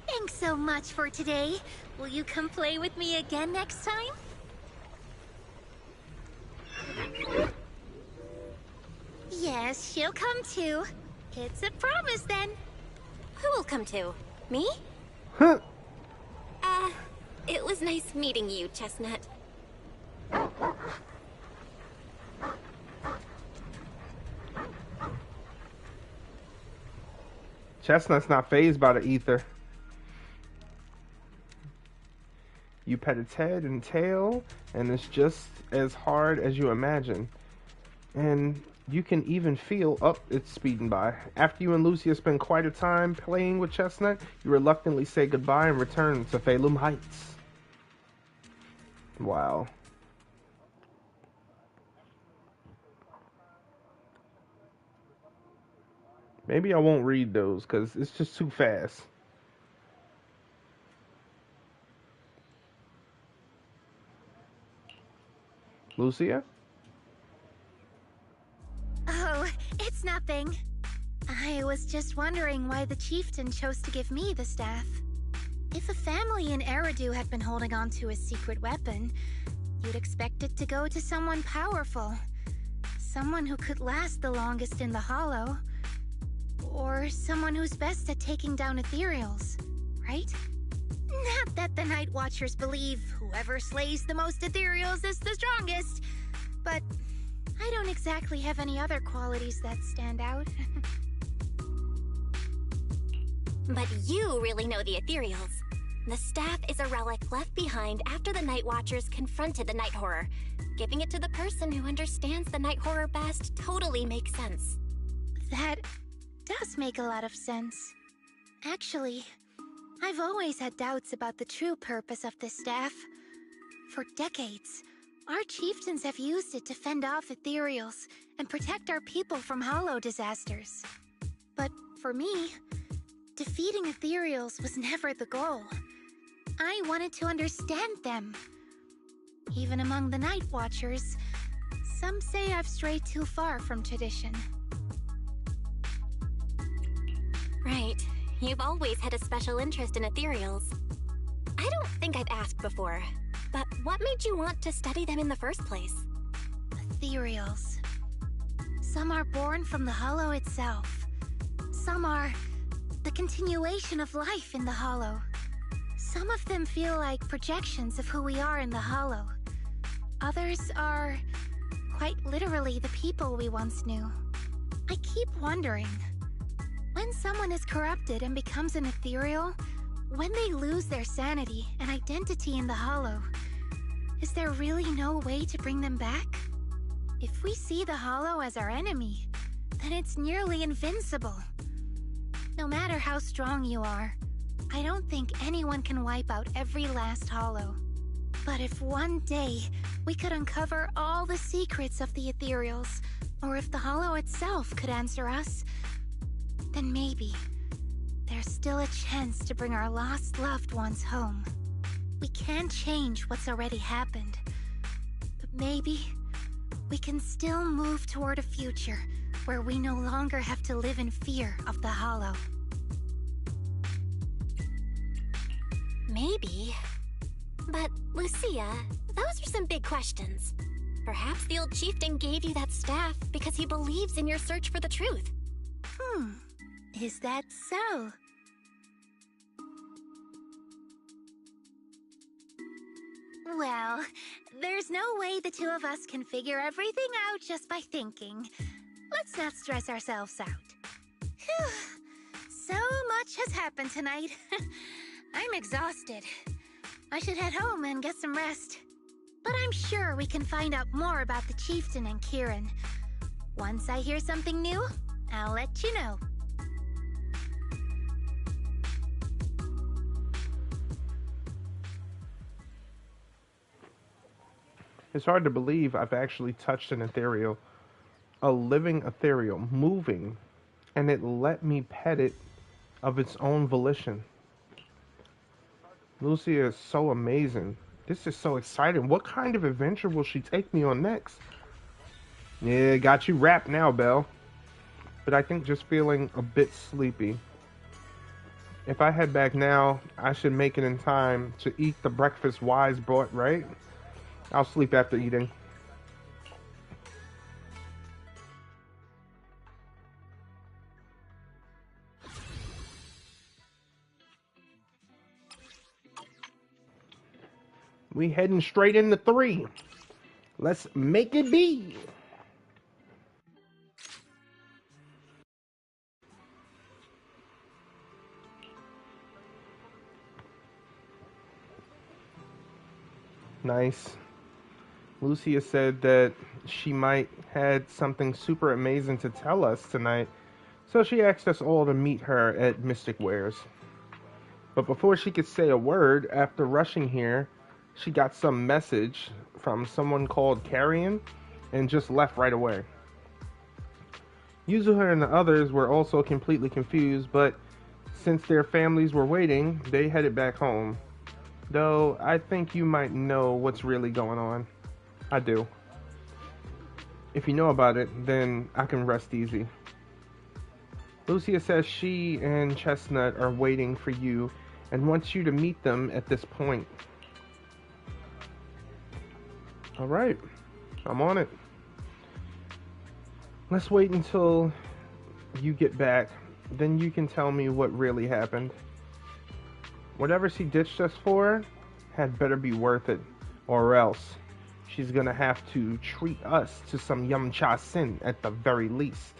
Thanks so much for today. Will you come play with me again next time? Yes, she'll come too. It's a promise then. Who will come to? Me? Huh. It was nice meeting you, Chestnut. Chestnut's not fazed by the ether. You pet its head and tail, and it's just as hard as you imagine. And you can even feel, it's speeding by. After you and Lucia spend quite a time playing with Chestnut, you reluctantly say goodbye and return to Phalum Heights. Wow. Maybe I won't read those because it's just too fast. Lucia? Oh, it's nothing. I was just wondering why the chieftain chose to give me the staff. If a family in Eridu had been holding on to a secret weapon, you'd expect it to go to someone powerful. Someone who could last the longest in the Hollow. Or someone who's best at taking down ethereals, right? Not that the Nightwatchers believe whoever slays the most ethereals is the strongest, but I don't exactly have any other qualities that stand out. But you really know the ethereals. The staff is a relic left behind after the Nightwatchers confronted the Night Horror. Giving it to the person who understands the Night Horror best totally makes sense. That does make a lot of sense. Actually, I've always had doubts about the true purpose of this staff. For decades, our chieftains have used it to fend off ethereals and protect our people from hollow disasters. But for me, defeating ethereals was never the goal. I wanted to understand them. Even among the Nightwatchers, some say I've strayed too far from tradition. Right. You've always had a special interest in ethereals. I don't think I've asked before, but what made you want to study them in the first place? Ethereals. Some are born from the Hollow itself. Some are the continuation of life in the Hollow. Some of them feel like projections of who we are in the Hollow. Others are quite literally the people we once knew. I keep wondering, when someone is corrupted and becomes an ethereal, when they lose their sanity and identity in the Hollow, is there really no way to bring them back? If we see the Hollow as our enemy, then it's nearly invincible. No matter how strong you are, I don't think anyone can wipe out every last Hollow. But if one day we could uncover all the secrets of the ethereals, or if the Hollow itself could answer us, then maybe there's still a chance to bring our lost loved ones home. We can't change what's already happened, but maybe we can still move toward a future where we no longer have to live in fear of the Hollow. Maybe, But, Lucia, those are some big questions. Perhaps the old chieftain gave you that staff because he believes in your search for the truth. Is that so? Well, there's no way the two of us can figure everything out just by thinking. Let's not stress ourselves out. Phew. So much has happened tonight. I'm exhausted. I should head home and get some rest. But I'm sure we can find out more about the chieftain and Kieran. Once I hear something new, I'll let you know. It's hard to believe I've actually touched an ethereal. A living ethereal, moving, and it let me pet it of its own volition. Lucia is so amazing. This is so exciting. What kind of adventure will she take me on next? Yeah, got you wrapped now, Belle. But I think just feeling a bit sleepy. If I head back now, I should make it in time to eat the breakfast Wise brought, right? I'll sleep after eating. We heading straight into 3. Let's make it be. Nice. Lucia said that she might had something super amazing to tell us tonight, so she asked us all to meet her at Mystic Wares. But before she could say a word, after rushing here, she got some message from someone called Carrion and just left right away. Yuzuha and the others were also completely confused, but since their families were waiting, they headed back home. Though I think you might know what's really going on. I do. If you know about it, then I can rest easy. Lucia says she and Chestnut are waiting for you and wants you to meet them at this point. Alright, I'm on it. Let's wait until you get back, then you can tell me what really happened. Whatever she ditched us for had better be worth it, or else she's gonna have to treat us to some yum cha sin at the very least.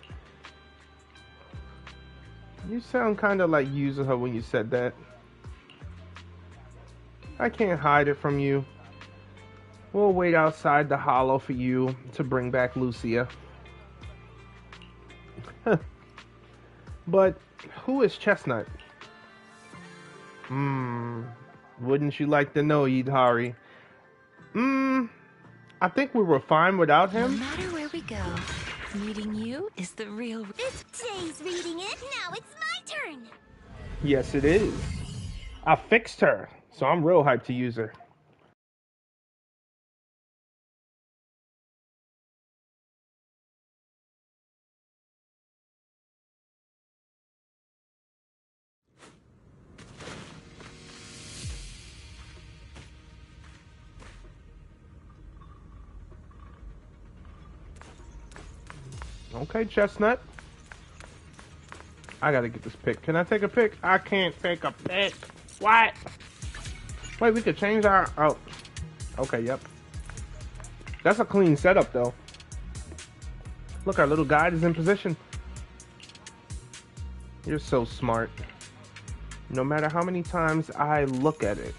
You sound kinda like Yuzuha when you said that. I can't hide it from you. We'll wait outside the hollow for you to bring back Lucia. But who is Chestnut? Wouldn't you like to know, Yidhari? I think we were fine without him. No matter where we go, meeting you is the real... It's Jay's reading it, now it's my turn! Yes, it is. I fixed her, so I'm real hyped to use her. Okay, Chestnut. I gotta get this pick. Can I take a pick? I can't take a pick. What? Wait, we could change our... Oh. Okay, yep. That's a clean setup, though. Look, our little guide is in position. You're so smart. No matter how many times I look at it.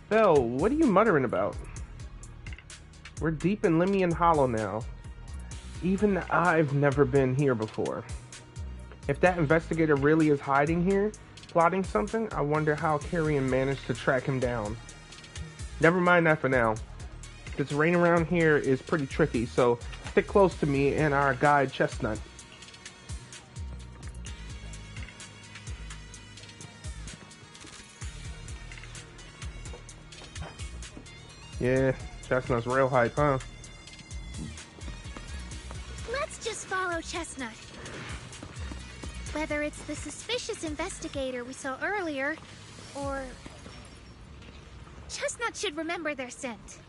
Belle, what are you muttering about? We're deep in Limian Hollow now. Even I've never been here before. If that investigator really is hiding here, plotting something, I wonder how Carrion managed to track him down. Never mind that for now. The terrain around here is pretty tricky, so stick close to me and our guide Chestnut. Yeah, Chestnut's real hype, huh? Let's just follow Chestnut. Whether it's the suspicious investigator we saw earlier, or Chestnut should remember their scent.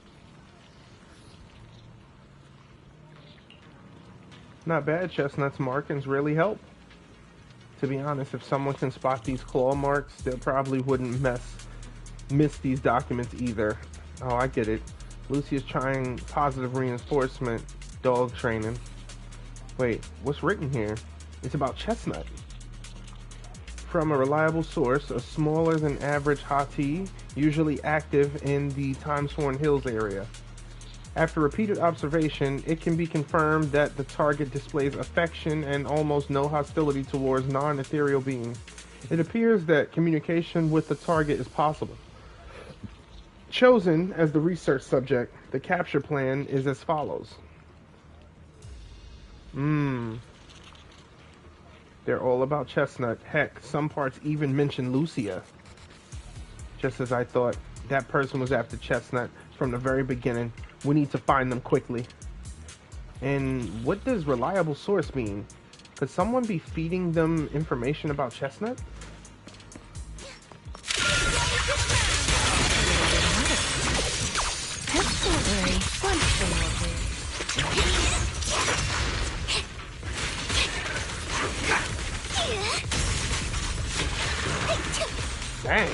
Not bad. Chestnut's markings really help. To be honest, if someone can spot these claw marks, they probably wouldn't miss these documents either. Oh, I get it. Lucy's trying positive reinforcement, dog training. Wait, what's written here? It's about Chestnut. From a reliable source, a smaller than average Hati, usually active in the Timesworn Hills area. After repeated observation, it can be confirmed that the target displays affection and almost no hostility towards non-ethereal beings. It appears that communication with the target is possible. Chosen as the research subject, the capture plan is as follows. They're all about Chestnut. Heck, some parts even mention Lucia. Just as I thought, that person was after Chestnut from the very beginning. We need to find them quickly. And what does reliable source mean? Could someone be feeding them information about Chestnut? Don't worry, one thing will do. Dang.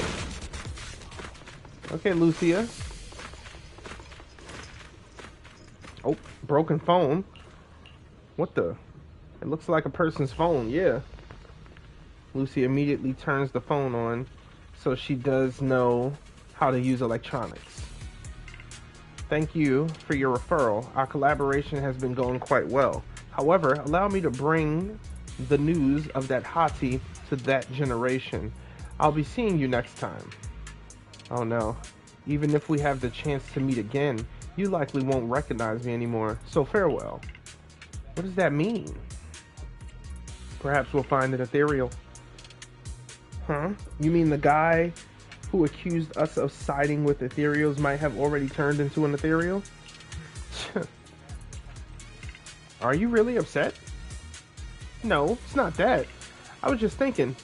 Okay, Lucia. Oh, broken phone. What the? It looks like a person's phone, yeah. Lucy immediately turns the phone on, so she does know how to use electronics. Thank you for your referral. Our collaboration has been going quite well. However, allow me to bring the news of that Hati to that generation. I'll be seeing you next time. Oh no. Even if we have the chance to meet again, you likely won't recognize me anymore, so farewell. What does that mean? Perhaps we'll find it ethereal. Huh? You mean the guy who accused us of siding with ethereals might have already turned into an ethereal? Are you really upset? No, it's not that. I was just thinking,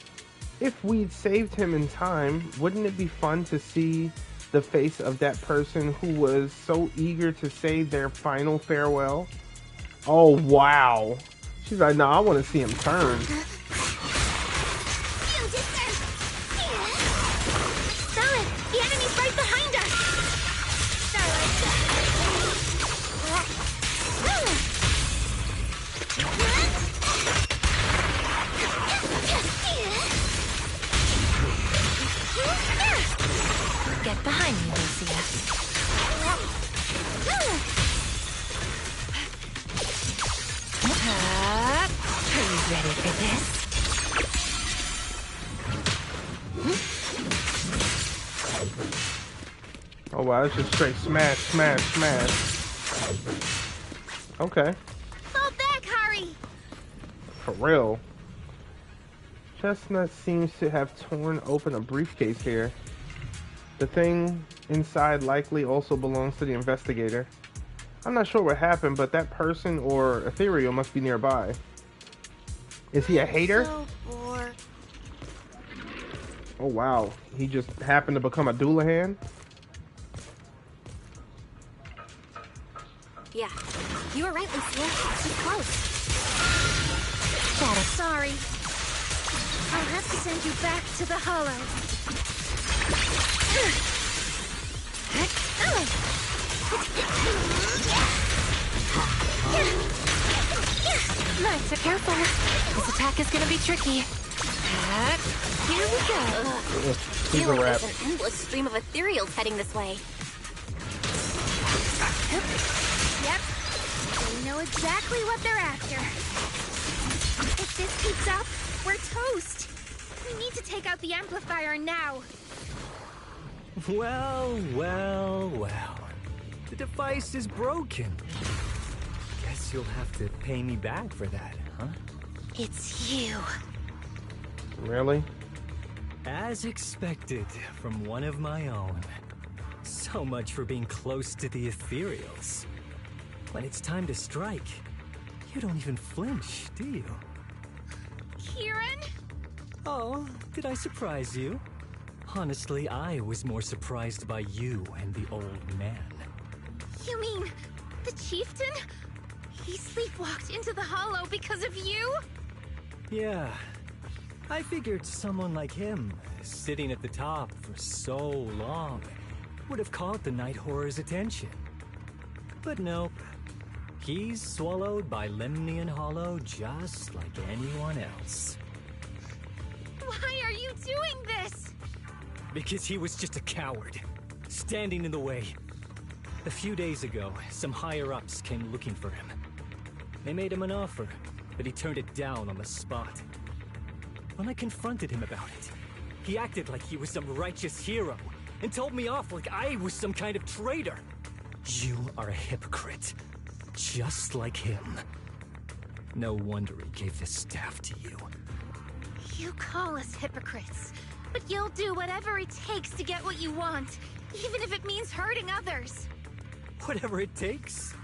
if we'd saved him in time, wouldn't it be fun to see the face of that person who was so eager to say their final farewell? Oh, wow. She's like, no, I want to see him turn. Solid! The enemy's right behind us! Get behind me, Lucia. Are you ready for this? Oh wow, it's just straight smash, smash, smash. Okay. Fall back, Hari! For real. Chestnut seems to have torn open a briefcase here. The thing inside likely also belongs to the investigator. I'm not sure what happened, but that person or ethereal must be nearby. Is he a hater? So bored. Oh wow, he just happened to become a Doulahan? Yeah, you were right, Lucia. She's close. Sorry. I'll have to send you back to the Hollow. Nice, so careful. This attack is gonna be tricky. Here we go. He's a Feel like rap. there's an endless stream of ethereals heading this way. Yep. We know exactly what they're after. If this keeps up, we're toast. We need to take out the Amplifier now. Well, well, well. The device is broken. Guess you'll have to pay me back for that, huh? It's you. Really? As expected from one of my own. So much for being close to the ethereals. When it's time to strike, you don't even flinch, do you? Kieran? Oh, did I surprise you? Honestly, I was more surprised by you and the old man. You mean the chieftain? He sleepwalked into the hollow because of you? Yeah. I figured someone like him, sitting at the top for so long, would have caught the Night Horror's attention. But nope. He's swallowed by Lemnian Hollow just like anyone else. Why are you doing this? Because he was just a coward, standing in the way. A few days ago, some higher-ups came looking for him. They made him an offer, but he turned it down on the spot. When I confronted him about it, he acted like he was some righteous hero and told me off like I was some kind of traitor. You are a hypocrite, just like him. No wonder he gave this staff to you. You call us hypocrites, but you'll do whatever it takes to get what you want, even if it means hurting others. Whatever it takes.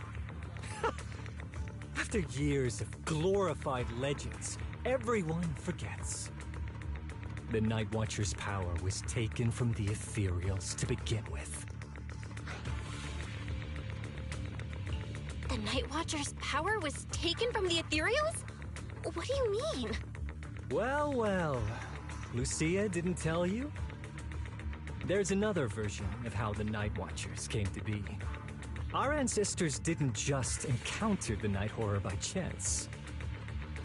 After years of glorified legends, everyone forgets. The Nightwatcher's power was taken from the Ethereals to begin with. The Nightwatcher's power was taken from the Ethereals? What do you mean? Well, well. Lucia didn't tell you? There's another version of how the Nightwatchers came to be. Our ancestors didn't just encounter the Night Horror by chance.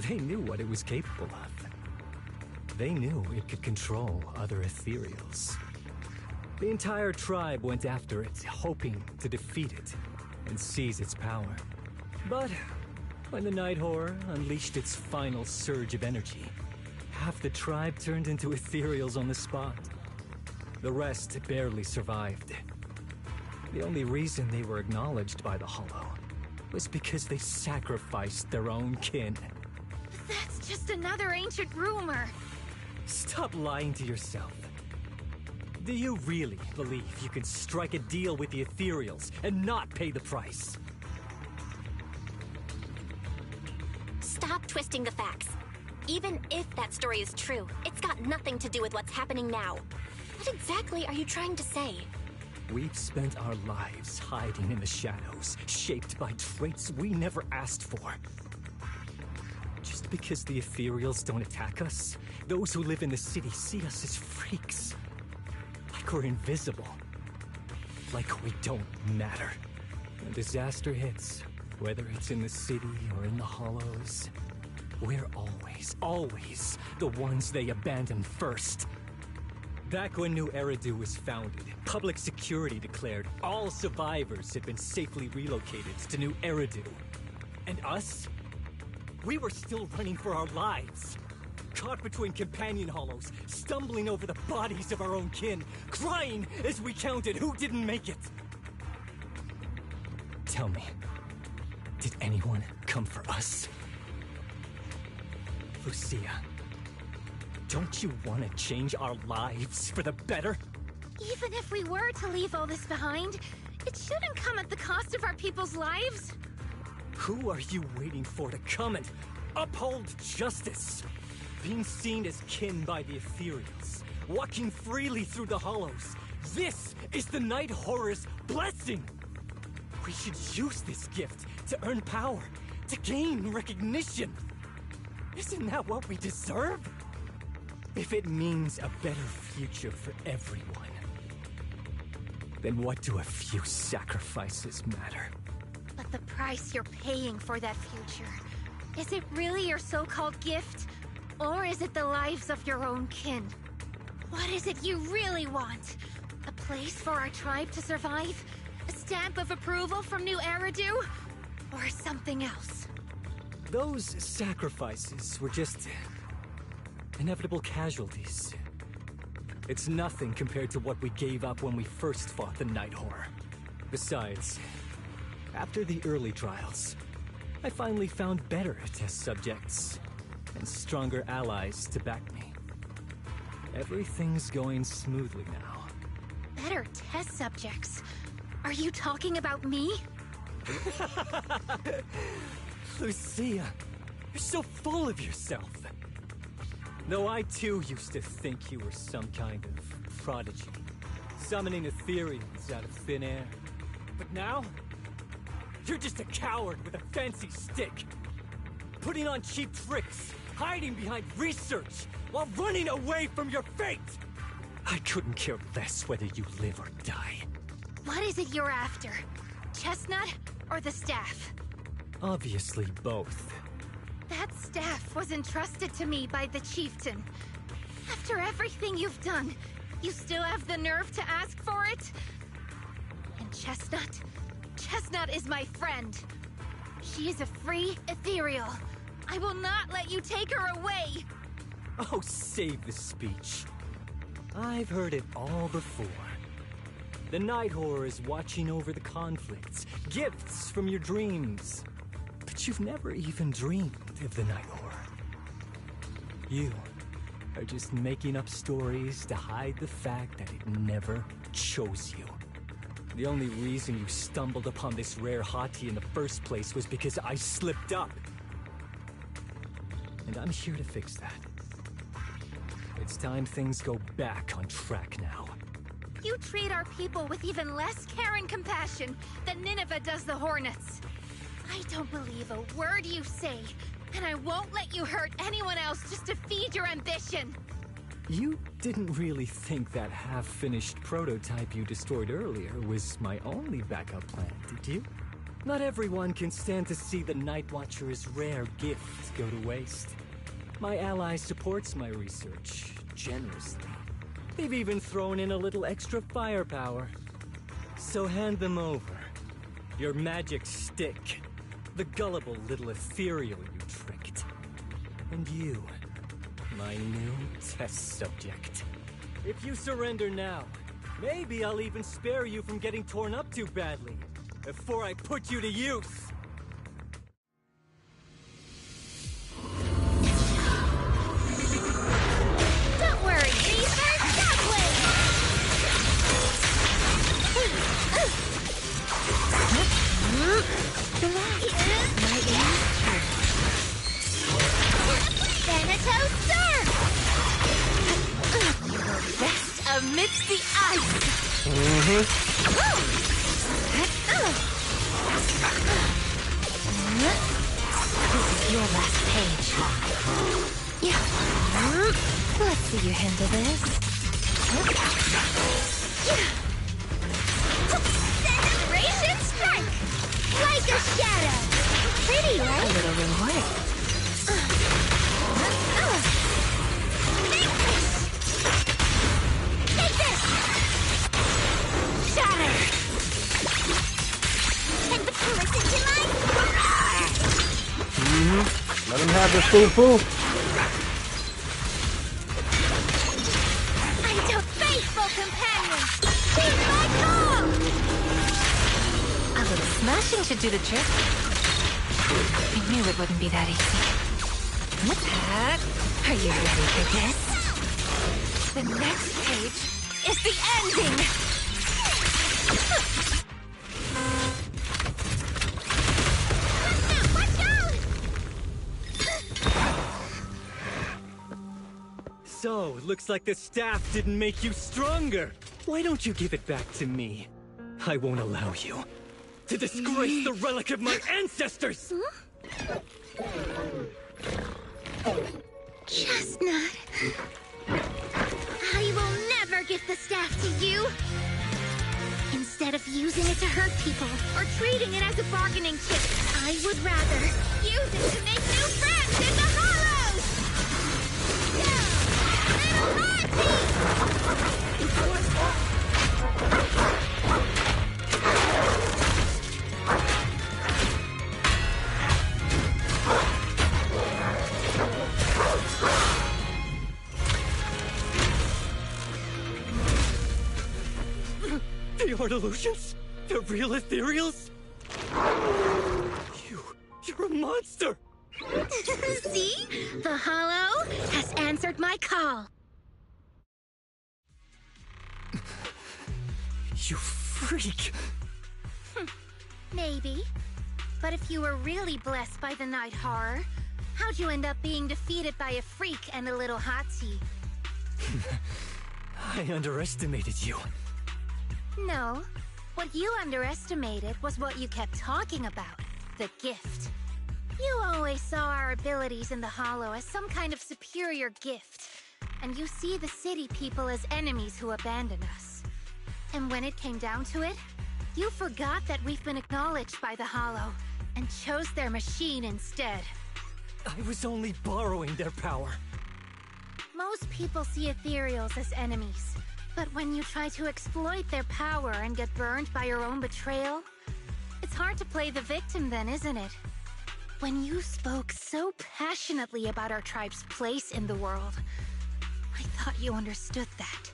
They knew what it was capable of. They knew it could control other Ethereals. The entire tribe went after it, hoping to defeat it and seize its power. But when the Night Horror unleashed its final surge of energy, half the tribe turned into Ethereals on the spot. The rest barely survived. The only reason they were acknowledged by the Hollow was because they sacrificed their own kin. That's just another ancient rumor. Stop lying to yourself. Do you really believe you can strike a deal with the Ethereals and not pay the price? Stop twisting the facts. Even if that story is true, it's got nothing to do with what's happening now. What exactly are you trying to say? We've spent our lives hiding in the shadows, shaped by traits we never asked for. Just because the Ethereals don't attack us, those who live in the city see us as freaks. Like we're invisible. Like we don't matter. When disaster hits, whether it's in the city or in the hollows, we're always the ones they abandon first. Back when New Eridu was founded, public security declared all survivors had been safely relocated to New Eridu. And us? We were still running for our lives. Caught between companion hollows, stumbling over the bodies of our own kin, crying as we counted who didn't make it. Tell me, did anyone come for us? Lucia, don't you want to change our lives for the better? Even if we were to leave all this behind, it shouldn't come at the cost of our people's lives. Who are you waiting for to come and uphold justice? Being seen as kin by the Ethereals, walking freely through the hollows. This is the Night Horror's blessing! We should use this gift to earn power, to gain recognition. Isn't that what we deserve? If it means a better future for everyone, then what do a few sacrifices matter? But the price you're paying for that future, is it really your so-called gift? Or is it the lives of your own kin? What is it you really want? A place for our tribe to survive? A stamp of approval from New Eridu? Or something else? Those sacrifices were just inevitable casualties. It's nothing compared to what we gave up when we first fought the Night Horror. Besides, after the early trials, I finally found better test subjects and stronger allies to back me. Everything's going smoothly now. Better test subjects? Are you talking about me? Lucia, you're so full of yourself. Though I too used to think you were some kind of prodigy, summoning ethereals out of thin air. But now, you're just a coward with a fancy stick, putting on cheap tricks, hiding behind research, while running away from your fate! I couldn't care less whether you live or die. What is it you're after? Chestnut or the staff? Obviously both. That staff was entrusted to me by the chieftain. After everything you've done, you still have the nerve to ask for it? And Chestnut? Chestnut is my friend. She is a free ethereal. I will not let you take her away! Oh, save the speech. I've heard it all before. The Night Horror is watching over the conflicts, gifts from your dreams. But you've never even dreamed of the Night Horror. You are just making up stories to hide the fact that it never chose you. The only reason you stumbled upon this rare hottie in the first place was because I slipped up. And I'm here to fix that. It's time things go back on track now. You treat our people with even less care and compassion than Nineveh does the Hornets. I don't believe a word you say, and I won't let you hurt anyone else just to feed your ambition. You didn't really think that half-finished prototype you destroyed earlier was my only backup plan, did you? Not everyone can stand to see the Nightwatcher's rare gifts go to waste. My ally supports my research generously. They've even thrown in a little extra firepower. So hand them over. Your magic stick. The gullible little ethereal you tricked. And you, my new test subject. If you surrender now, maybe I'll even spare you from getting torn up too badly before I put you to use. Don't worry, Reaper! That way! My Thanatos Surf! You will rest amidst the ice! This is your last page. Let's see you handle this. Generation Strike! Like a shadow! Pretty, right? A little reward. Take this! Shatter! And listen to my... Let him have the foo-foo. I'm your faithful companion! Heed my call! A little smashing should do the trick. I knew it wouldn't be that easy. Are you ready for this? The next page is the ending! Watch out! So, looks like the staff didn't make you stronger. Why don't you give it back to me? I won't allow you to disgrace the relic of my ancestors! Chestnut. I will never give the staff to you. Instead of using it to hurt people or treating it as a bargaining chip, I would rather use it to make new friends in the hollows! The art illusions? The real ethereals? You're a monster! See? The hollow has answered my call. You freak! Maybe. But if you were really blessed by the night horror, how'd you end up being defeated by a freak and a little hotsy? I underestimated you. No. What you underestimated was what you kept talking about. The gift. You always saw our abilities in the Hollow as some kind of superior gift. And you see the city people as enemies who abandoned us. And when it came down to it, you forgot that we've been acknowledged by the Hollow and chose their machine instead. I was only borrowing their power. Most people see ethereals as enemies, but when you try to exploit their power and get burned by your own betrayal, it's hard to play the victim then, isn't it? When you spoke so passionately about our tribe's place in the world, I thought you understood that.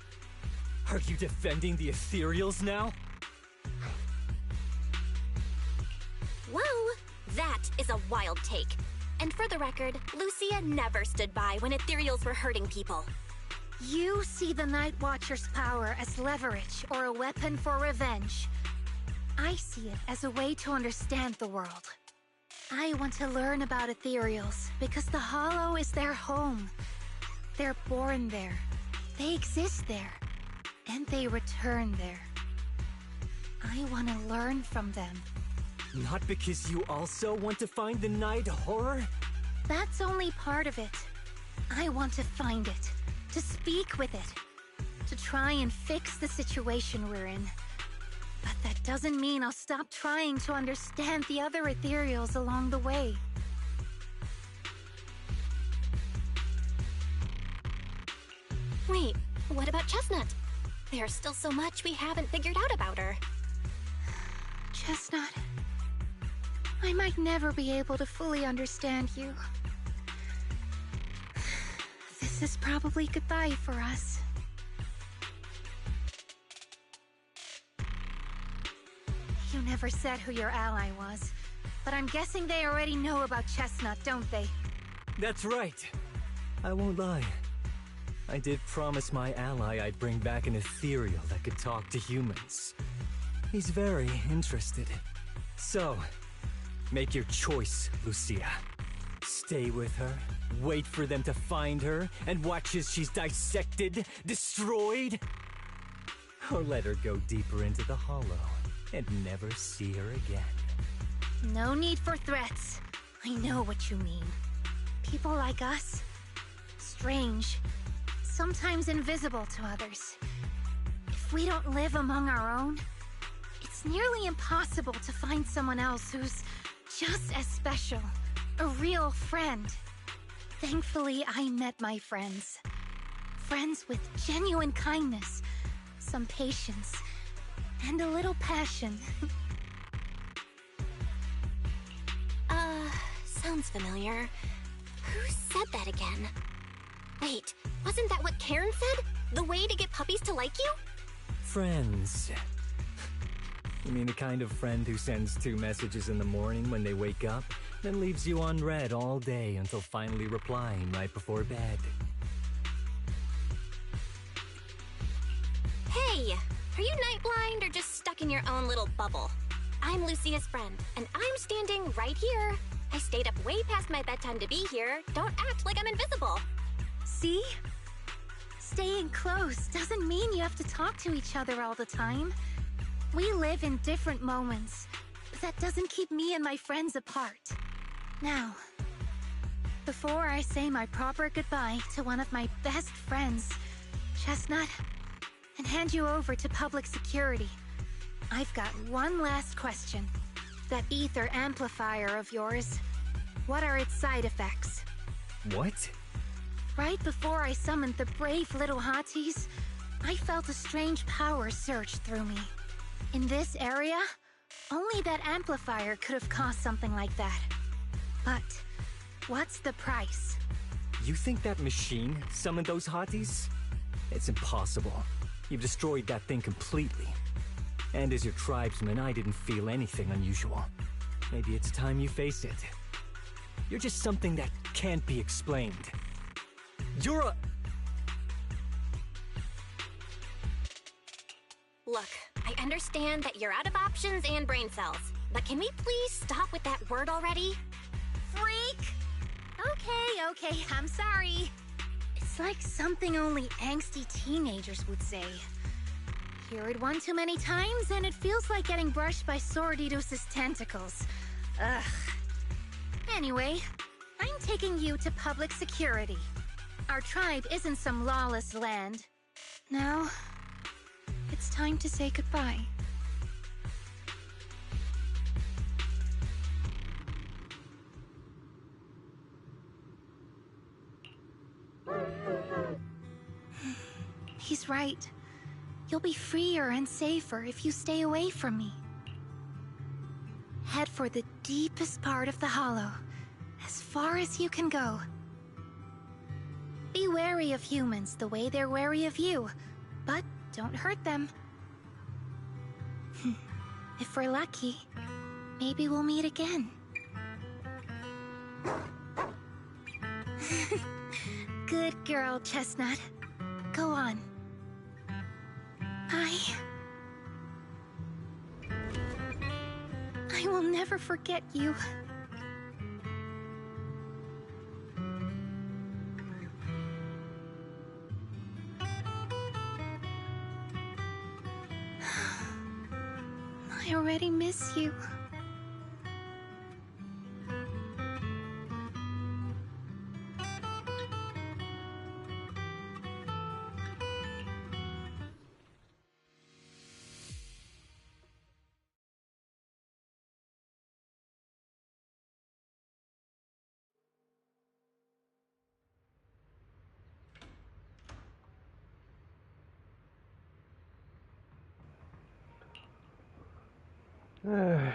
Are you defending the ethereals now? Whoa, that is a wild take. And for the record, Lucia never stood by when ethereals were hurting people. You see the Nightwatcher's power as leverage or a weapon for revenge. I see it as a way to understand the world. I want to learn about ethereals because the Hollow is their home. They're born there, they exist there, and they return there. I want to learn from them. Not because you also want to find the Night Horror? That's only part of it. I want to find it, to speak with it, to try and fix the situation we're in. But that doesn't mean I'll stop trying to understand the other ethereals along the way. Wait, what about Chestnut? There's still so much we haven't figured out about her. Chestnut, I might never be able to fully understand you. This is probably goodbye for us. You never said who your ally was, but I'm guessing they already know about Chestnut, don't they? That's right. I won't lie. I did promise my ally I'd bring back an ethereal that could talk to humans. He's very interested. So, make your choice, Lucia. Stay with her, wait for them to find her, and watch as she's dissected, destroyed? Or let her go deeper into the Hollow and never see her again. No need for threats. I know what you mean. People like us, strange, sometimes invisible to others. If we don't live among our own, it's nearly impossible to find someone else who's just as special, a real friend. Thankfully, I met my friends. Friends with genuine kindness, some patience, and a little passion. Sounds familiar. Who said that again? Wait, wasn't that what Karen said? The way to get puppies to like you? Friends. You mean the kind of friend who sends 2 messages in the morning when they wake up, then leaves you unread all day until finally replying right before bed? Hey, are you night blind or just stuck in your own little bubble? I'm Lucia's friend, and I'm standing right here. I stayed up way past my bedtime to be here. Don't act like I'm invisible. See? Staying close doesn't mean you have to talk to each other all the time. We live in different moments, but that doesn't keep me and my friends apart. Now, before I say my proper goodbye to one of my best friends, Chestnut, and hand you over to public security, I've got one last question. That ether amplifier of yours, what are its side effects? What? Right before I summoned the brave little hotties, I felt a strange power surge through me. In this area, only that amplifier could have caused something like that. But what's the price? You think that machine summoned those hotties? It's impossible. You've destroyed that thing completely. And as your tribesman, I didn't feel anything unusual. Maybe it's time you face it. You're just something that can't be explained. You're a... Look, I understand that you're out of options and brain cells, but can we please stop with that word already? Freak! Okay, I'm sorry. It's like something only angsty teenagers would say. Hear it one too many times, and it feels like getting brushed by Swordidus' tentacles. Ugh. Anyway, I'm taking you to public security. Our tribe isn't some lawless land. Now, it's time to say goodbye. He's right. You'll be freer and safer if you stay away from me. Head for the deepest part of the hollow, as far as you can go. Be wary of humans the way they're wary of you, but don't hurt them. If we're lucky, maybe we'll meet again. Good girl, Chestnut. Go on. I will never forget you. I already miss you.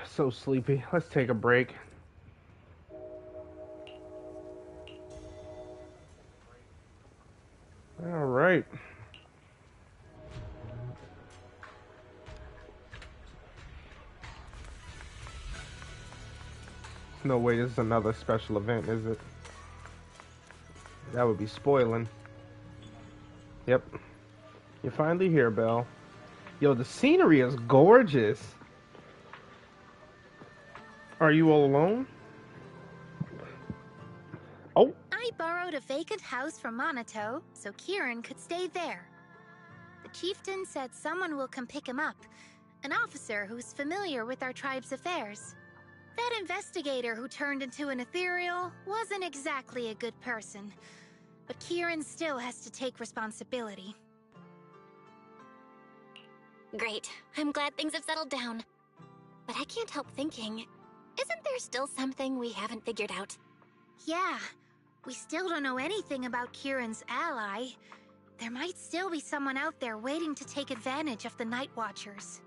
So sleepy. Let's take a break. All right. No way this is another special event, is it? That would be spoiling. Yep. You're finally here, Belle. Yo, the scenery is gorgeous. Are you all alone? Oh. I borrowed a vacant house from Monato so Kieran could stay there. The chieftain said someone will come pick him up, an officer who's familiar with our tribe's affairs. That investigator who turned into an ethereal wasn't exactly a good person, but Kieran still has to take responsibility. Great. I'm glad things have settled down. But I can't help thinking, isn't there still something we haven't figured out? Yeah, we still don't know anything about Kieran's ally. There might still be someone out there waiting to take advantage of the Nightwatchers.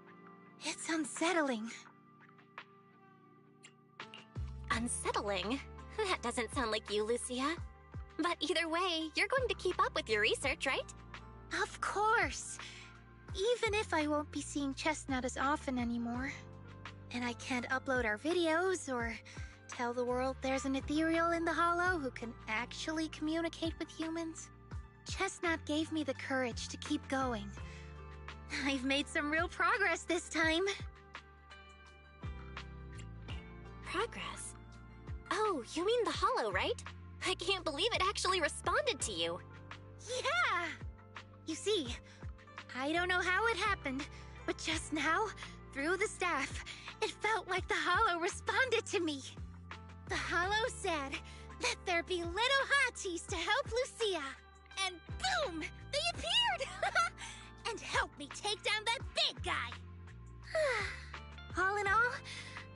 It's unsettling. Unsettling? That doesn't sound like you, Lucia. But either way, you're going to keep up with your research, right? Of course! Even if I won't be seeing Chestnut as often anymore. And I can't upload our videos or tell the world there's an ethereal in the hollow who can actually communicate with humans. Chestnut gave me the courage to keep going. I've made some real progress this time. Progress? Oh, you mean the hollow, right? I can't believe it actually responded to you. Yeah! You see, I don't know how it happened, but just now, through the staff, it felt like the hollow responded to me. The hollow said, "Let there be little hotties to help Lucia." And boom! They appeared! And helped me take down that big guy! All in all,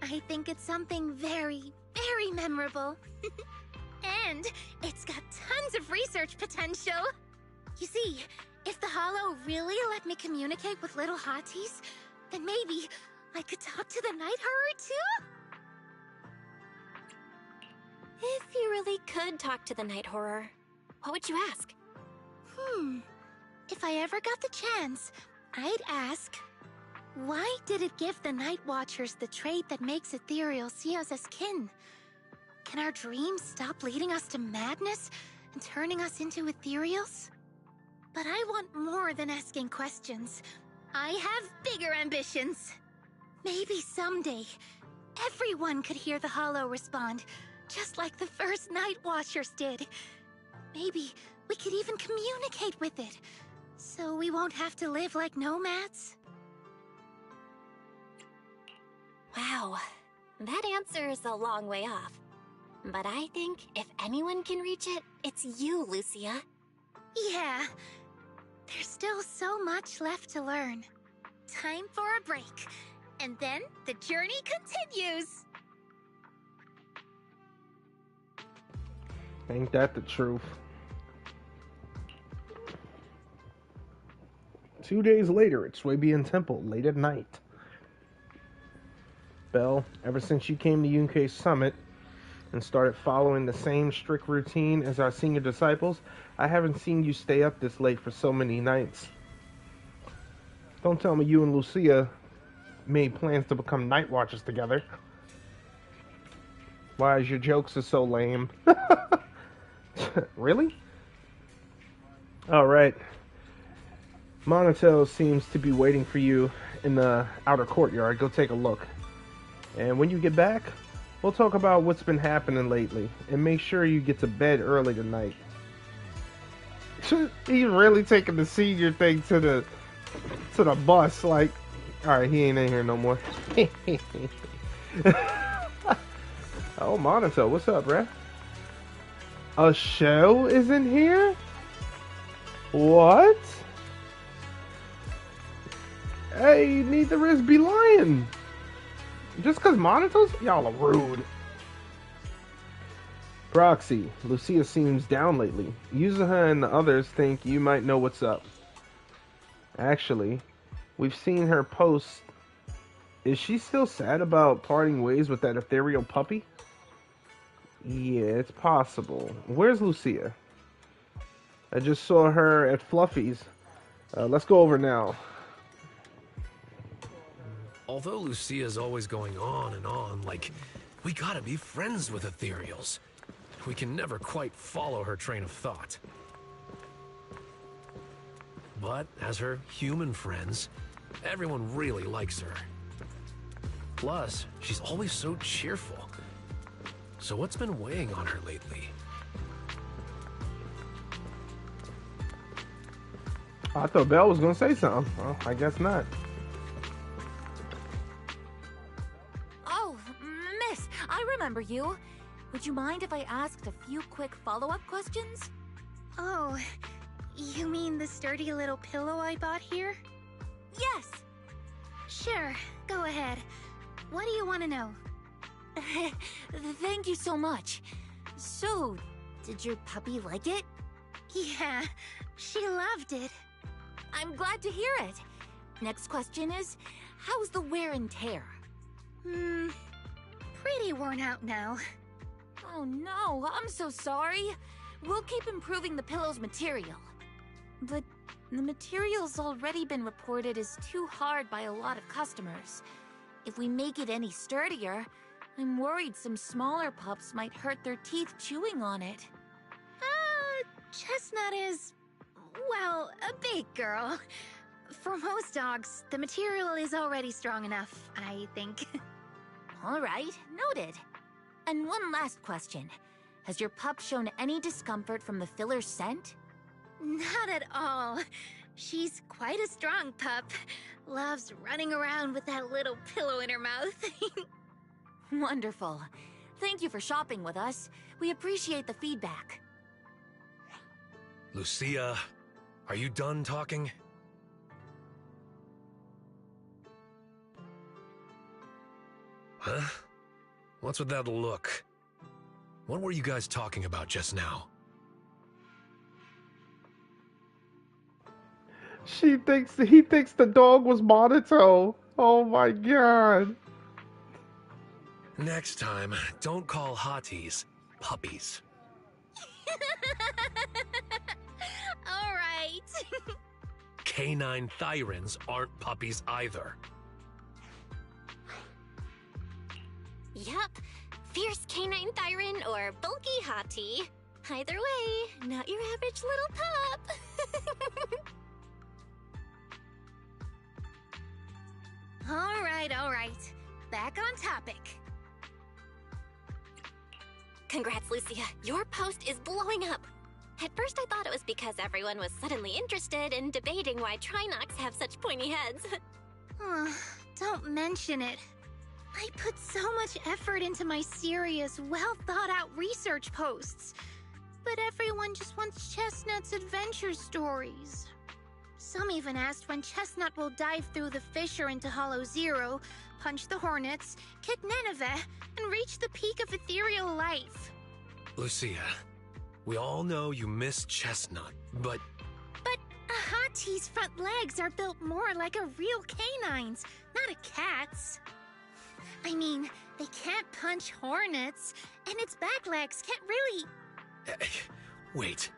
I think it's something very, very memorable. And it's got tons of research potential. You see, if the hollow really let me communicate with little hotties, then maybe I could talk to the night horror too? If you really could talk to the night horror, what would you ask? If I ever got the chance, I'd ask, why did it give the Nightwatchers the trait that makes ethereal see us as kin? Can our dreams stop leading us to madness and turning us into ethereals? But I want more than asking questions. I have bigger ambitions. Maybe someday, everyone could hear the hollow respond, just like the first Nightwatchers did. Maybe we could even communicate with it, so we won't have to live like nomads. Wow, that answer is a long way off. But I think if anyone can reach it, it's you, Lucia. Yeah, there's still so much left to learn. Time for a break, and then the journey continues. Ain't that the truth? 2 days later at Swabian Temple, late at night. Belle, ever since you came to Yunkei's summit and started following the same strict routine as our senior disciples, I haven't seen you stay up this late for so many nights. Don't tell me you and Lucia made plans to become Nightwatchers together. Why, your jokes are so lame. Really? Alright. Monatel seems to be waiting for you in the outer courtyard. Go take a look. And when you get back, we'll talk about what's been happening lately. And make sure you get to bed early tonight. He's really taking the senior thing to the bus. Like, alright, he ain't in here no more. Oh, Monatel, what's up, bruh? A show is in here? What? Hey, neither is be lying. Just cause Monato's? Y'all are rude. Proxy, Lucia seems down lately. Yuzuha and the others think you might know what's up. Actually, we've seen her post. Is she still sad about parting ways with that ethereal puppy? Yeah, it's possible. Where's Lucia? I just saw her at Fluffy's. Let's go over now. Although Lucia's always going on and on, like, we gotta be friends with ethereals. We can never quite follow her train of thought. But as her human friends, everyone really likes her. Plus, she's always so cheerful. So what's been weighing on her lately? I thought Belle was gonna say something. Well, I guess not. Oh, miss, I remember you. Would you mind if I asked a few quick follow-up questions? Oh, you mean the sturdy little pillow I bought here? Yes. Sure, go ahead. What do you want to know? Thank you so much. So, did your puppy like it? Yeah, she loved it. I'm glad to hear it. Next question is, how's the wear and tear? Pretty worn out now. Oh no, I'm so sorry. We'll keep improving the pillow's material. But the material's already been reported as too hard by a lot of customers. If we make it any sturdier, I'm worried some smaller pups might hurt their teeth chewing on it. Chestnut is, well, a big girl. For most dogs, the material is already strong enough, I think. All right, noted. And one last question. Has your pup shown any discomfort from the filler scent? Not at all. She's quite a strong pup. Loves running around with that little pillow in her mouth. Wonderful. Thank you for shopping with us. We appreciate the feedback. Lucia, are you done talking? Huh? What's with that look? What were you guys talking about just now? He thinks the dog was Monato. Oh my god. Next time, don't call hotties puppies. All right. Canine thyrans aren't puppies either. Yup, fierce canine thyron or bulky hottie. Either way, not your average little pup. All right. Back on topic. Congrats, Lucia. Your post is blowing up. At first I thought it was because everyone was suddenly interested in debating why Trinocs have such pointy heads. Don't mention it. I put so much effort into my serious, well-thought-out research posts. But everyone just wants Chestnut's adventure stories. Some even asked when Chestnut will dive through the fissure into Hollow Zero, punch the Hornets, kick Nineveh, and reach the peak of ethereal life. Lucia, we all know you miss Chestnut, but... But a Hati's front legs are built more like a real canine's, not a cat's. I mean, they can't punch Hornets, and its back legs can't really... Wait.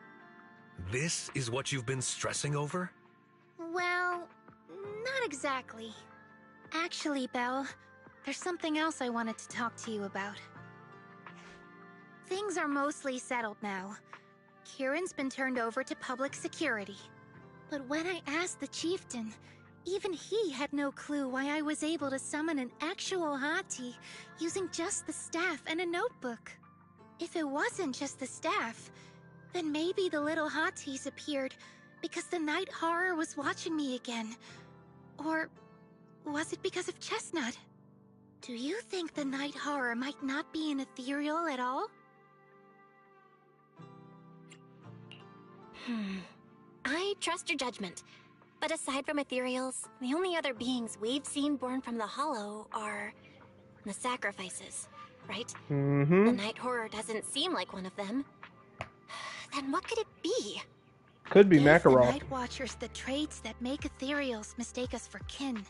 This is what you've been stressing over? Well, not exactly. Actually, Belle, there's something else I wanted to talk to you about. Things are mostly settled now. Kieran's been turned over to public security. But when I asked the chieftain, even he had no clue why I was able to summon an actual Hati using just the staff and a notebook. If it wasn't just the staff, then maybe the little Hatis appeared because the night horror was watching me again. Or was it because of Chestnut? Do you think the night horror might not be an ethereal at all? I trust your judgment. But aside from ethereals, the only other beings we've seen born from the Hollow are the sacrifices, right? Mm-hmm. The night horror doesn't seem like one of them. Then what could it be? Could be Give the Makarov. Nightwatchers the traits that make ethereals mistake us for kin.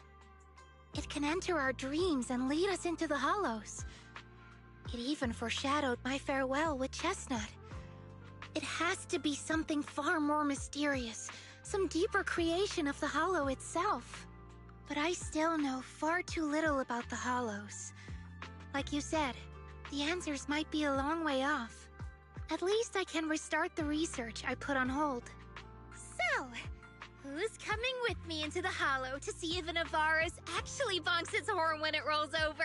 It can enter our dreams and lead us into the Hollows. It even foreshadowed my farewell with Chestnut. It has to be something far more mysterious, some deeper creation of the Hollow itself. But I still know far too little about the Hollows. Like you said, the answers might be a long way off. At least I can restart the research I put on hold. So, who's coming with me into the Hollow to see if an Avaris actually bonks its horn when it rolls over?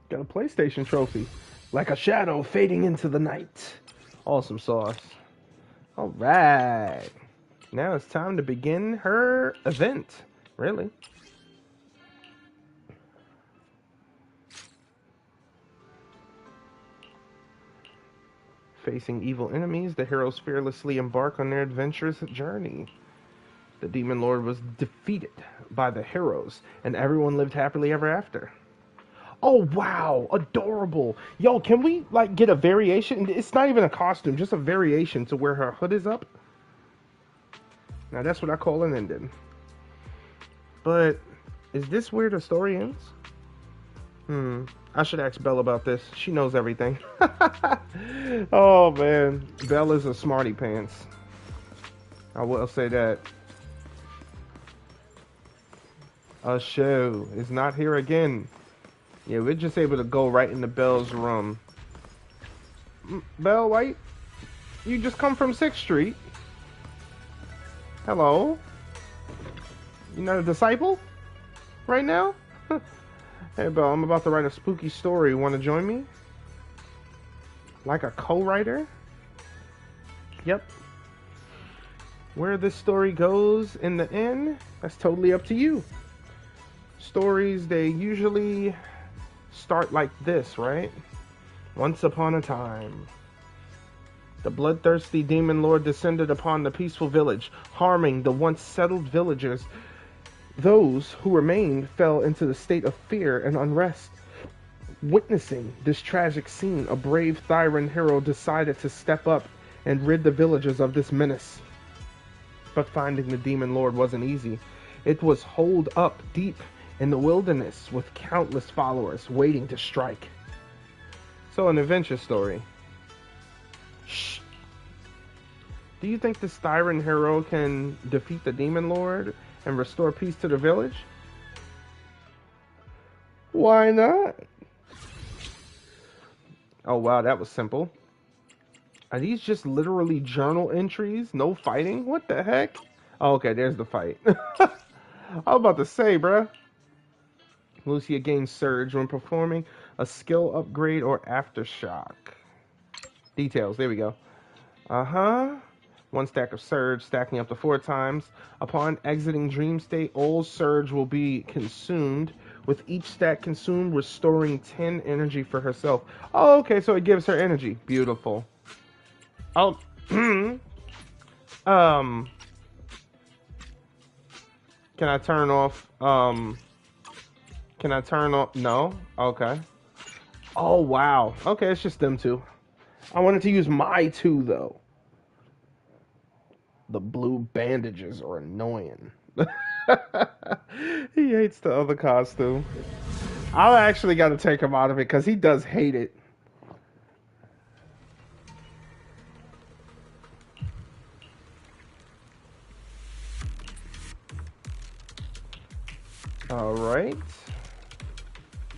Got a PlayStation trophy. Like a shadow fading into the night. Awesome sauce. Alright. Now it's time to begin her event. Really? Facing evil enemies, the heroes fearlessly embark on their adventurous journey. The Demon Lord was defeated by the heroes, and everyone lived happily ever after. Oh, wow. Adorable. Yo, can we, like, get a variation? It's not even a costume, just a variation to where her hood is up. Now, that's what I call an ending. But, is this where the story ends? I should ask Belle about this. She knows everything. Oh, man. Belle is a smarty pants. I will say that. A show is not here again. Yeah, we're just able to go right into Belle's room. Belle, wait. You just come from 6th Street. Hello? You not a disciple? Right now? Hey, Belle, I'm about to write a spooky story. Want to join me? Like a co-writer? Yep. Where this story goes in the end, that's totally up to you. Stories, they usually start like this, right? Once upon a time, the bloodthirsty demon lord descended upon the peaceful village, harming the once settled villagers. Those who remained fell into the state of fear and unrest. Witnessing this tragic scene, a brave Thyran hero decided to step up and rid the villagers of this menace. But finding the demon lord wasn't easy. It was holed up deep in the wilderness with countless followers waiting to strike. So, an adventure story. Shh. Do you think this Thyran hero can defeat the demon lord and restore peace to the village? Why not? Oh wow, that was simple. Are these just literally journal entries? No fighting? What the heck? Oh, okay, there's the fight. I'm about to say, bruh. Lucia gains surge when performing a skill upgrade or aftershock. Details, there we go. One stack of surge, stacking up to 4 times. Upon exiting dream state, all surge will be consumed, with each stack consumed restoring 10 energy for herself. Oh, okay, so it gives her energy. Beautiful. Oh, can I turn off, can I turn off, no? Okay. Oh, wow. Okay, it's just them two. I wanted to use my two, though. The blue bandages are annoying. He hates the other costume. I actually got to take him out of it because he does hate it. Alright.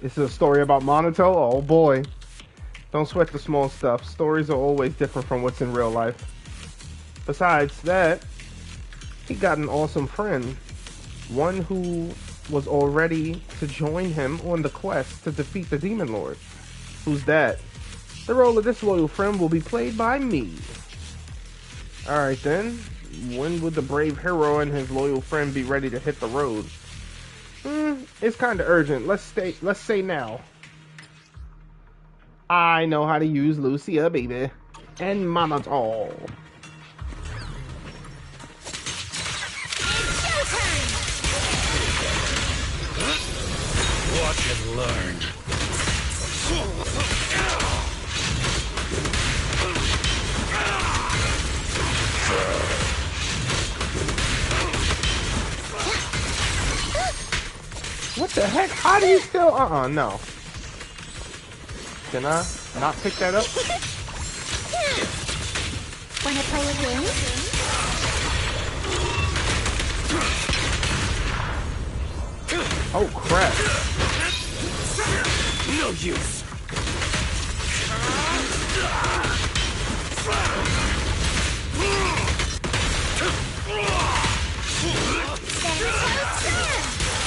This is a story about Monato? Oh boy. Don't sweat the small stuff. Stories are always different from what's in real life. Besides that, he got an awesome friend. One who was all ready to join him on the quest to defeat the Demon Lord. Who's that? The role of this loyal friend will be played by me. Alright then. When would the brave hero and his loyal friend be ready to hit the road? It's kinda urgent. Let's say now. I know how to use Lucia, baby. And Monato. Watch and learn. What the heck? How do you still... no. Can I not pick that up? Wanna play a game? Oh, crap. No use.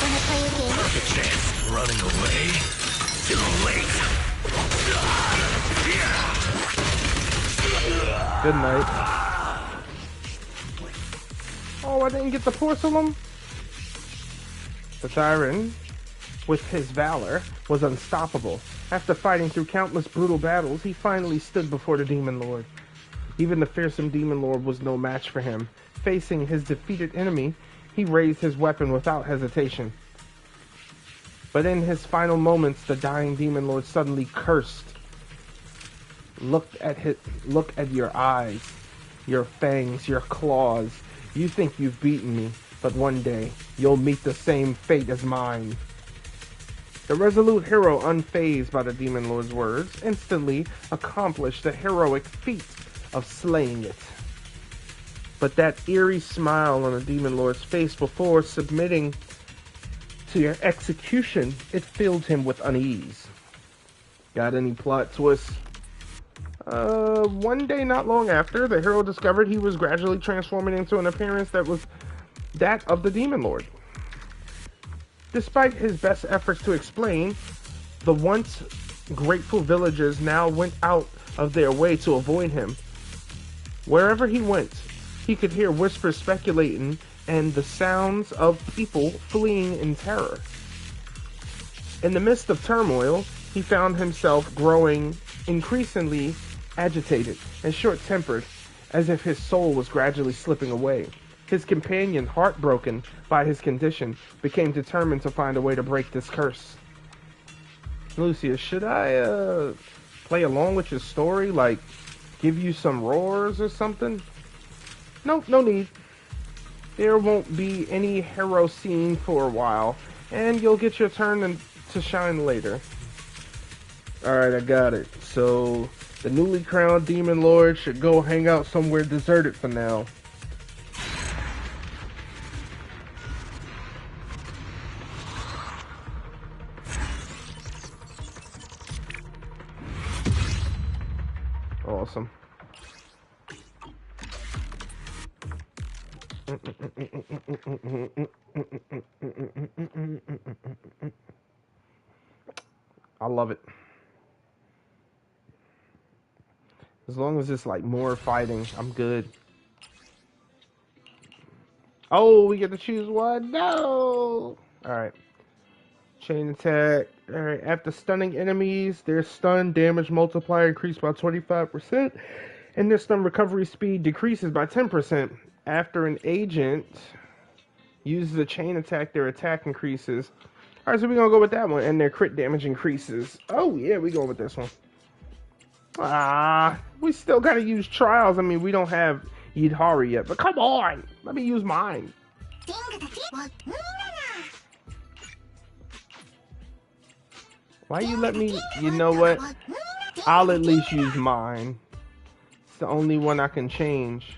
Wanna play a game? Perfect chance. Running away? Too late. Good night. Oh, I didn't get the porcelain? The Tyrant, with his valor, was unstoppable. After fighting through countless brutal battles, he finally stood before the Demon Lord. Even the fearsome Demon Lord was no match for him. Facing his defeated enemy, he raised his weapon without hesitation. But in his final moments, the dying Demon Lord suddenly cursed. Look at your eyes, your fangs, your claws. You think you've beaten me, but one day you'll meet the same fate as mine. The resolute hero, unfazed by the Demon Lord's words, instantly accomplished the heroic feat of slaying it. But that eerie smile on the Demon Lord's face before submitting to your execution, it filled him with unease. Got any plot twists? One day not long after, the hero discovered he was gradually transforming into an appearance that was that of the Demon Lord. Despite his best efforts to explain, the once grateful villagers now went out of their way to avoid him. Wherever he went, he could hear whispers speculating and the sounds of people fleeing in terror. In the midst of turmoil, he found himself growing increasingly agitated and short-tempered, as if his soul was gradually slipping away. His companion, heartbroken by his condition, became determined to find a way to break this curse. Lucia, should I play along with your story, like give you some roars or something? Nope, no need. There won't be any hero scene for a while, and you'll get your turn to shine later. Alright, I got it. So, the newly crowned Demon Lord should go hang out somewhere deserted for now. Awesome. I love it. As long as it's like more fighting, I'm good. Oh, we get to choose one. No. All right. Chain attack. All right. After stunning enemies, their stun damage multiplier increased by 25%, and their stun recovery speed decreases by 10%. After an agent uses a chain attack, their attack increases. All right, so we're gonna go with that one, and their crit damage increases. Oh yeah, we going with this one. We still gotta use trials. I mean, we don't have Yidhari yet, but come on, let me use mine. Why you let me? You know what? I'll at least use mine. It's the only one I can change.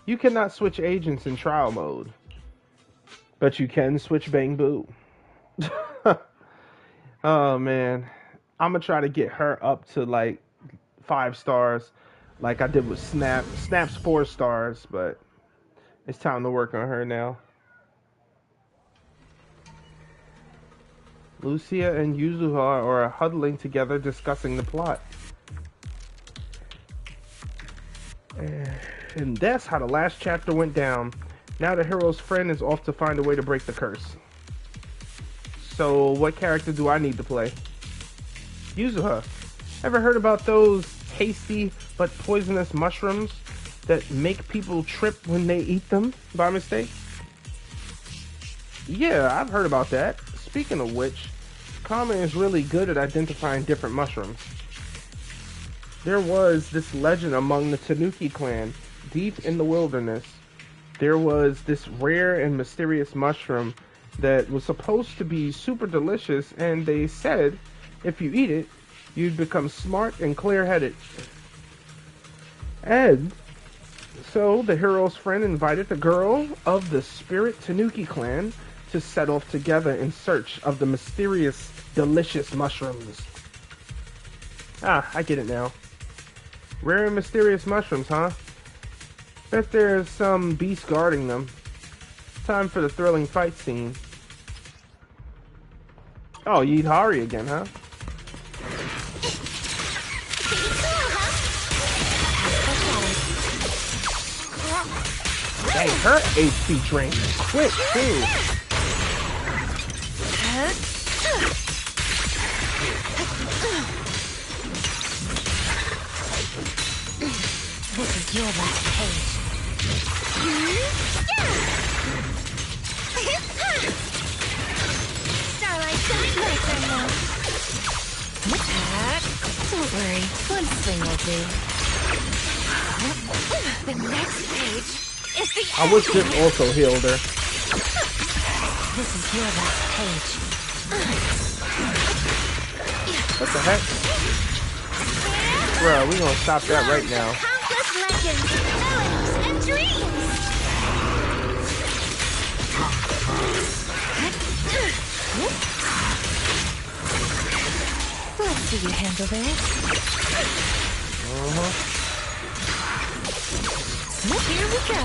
You cannot switch agents in trial mode, but you can switch Bang Boo. Oh man, I'm gonna try to get her up to like 5 stars, like I did with Snap. Snap's 4 stars, but it's time to work on her now. Lucia and Yuzuha are huddling together discussing the plot. And that's how the last chapter went down. Now the hero's friend is off to find a way to break the curse. So what character do I need to play? Yuzuha. Ever heard about those tasty but poisonous mushrooms that make people trip when they eat them by mistake? Yeah, I've heard about that. Speaking of which, Kama is really good at identifying different mushrooms. There was this legend among the Tanuki clan, deep in the wilderness. There was this rare and mysterious mushroom that was supposed to be super delicious, and they said if you eat it, you'd become smart and clear-headed. And so the hero's friend invited the girl of the Spirit Tanuki clan to set off together in search of the mysterious, delicious mushrooms. Ah, I get it now. Rare and mysterious mushrooms, huh? Bet there's some beast guarding them. Time for the thrilling fight scene. Oh, Yidhari again, huh? Dang, her HP drain is quick, too. This is your last page. Starlight shine laser now. Don't worry, one swing will do. The next page is the I wish this also healed her. This is your last page. What the heck? Bro, we gonna stop that right now. Countless legends, melodies, and dreams! Let's see you handle this. Here we go.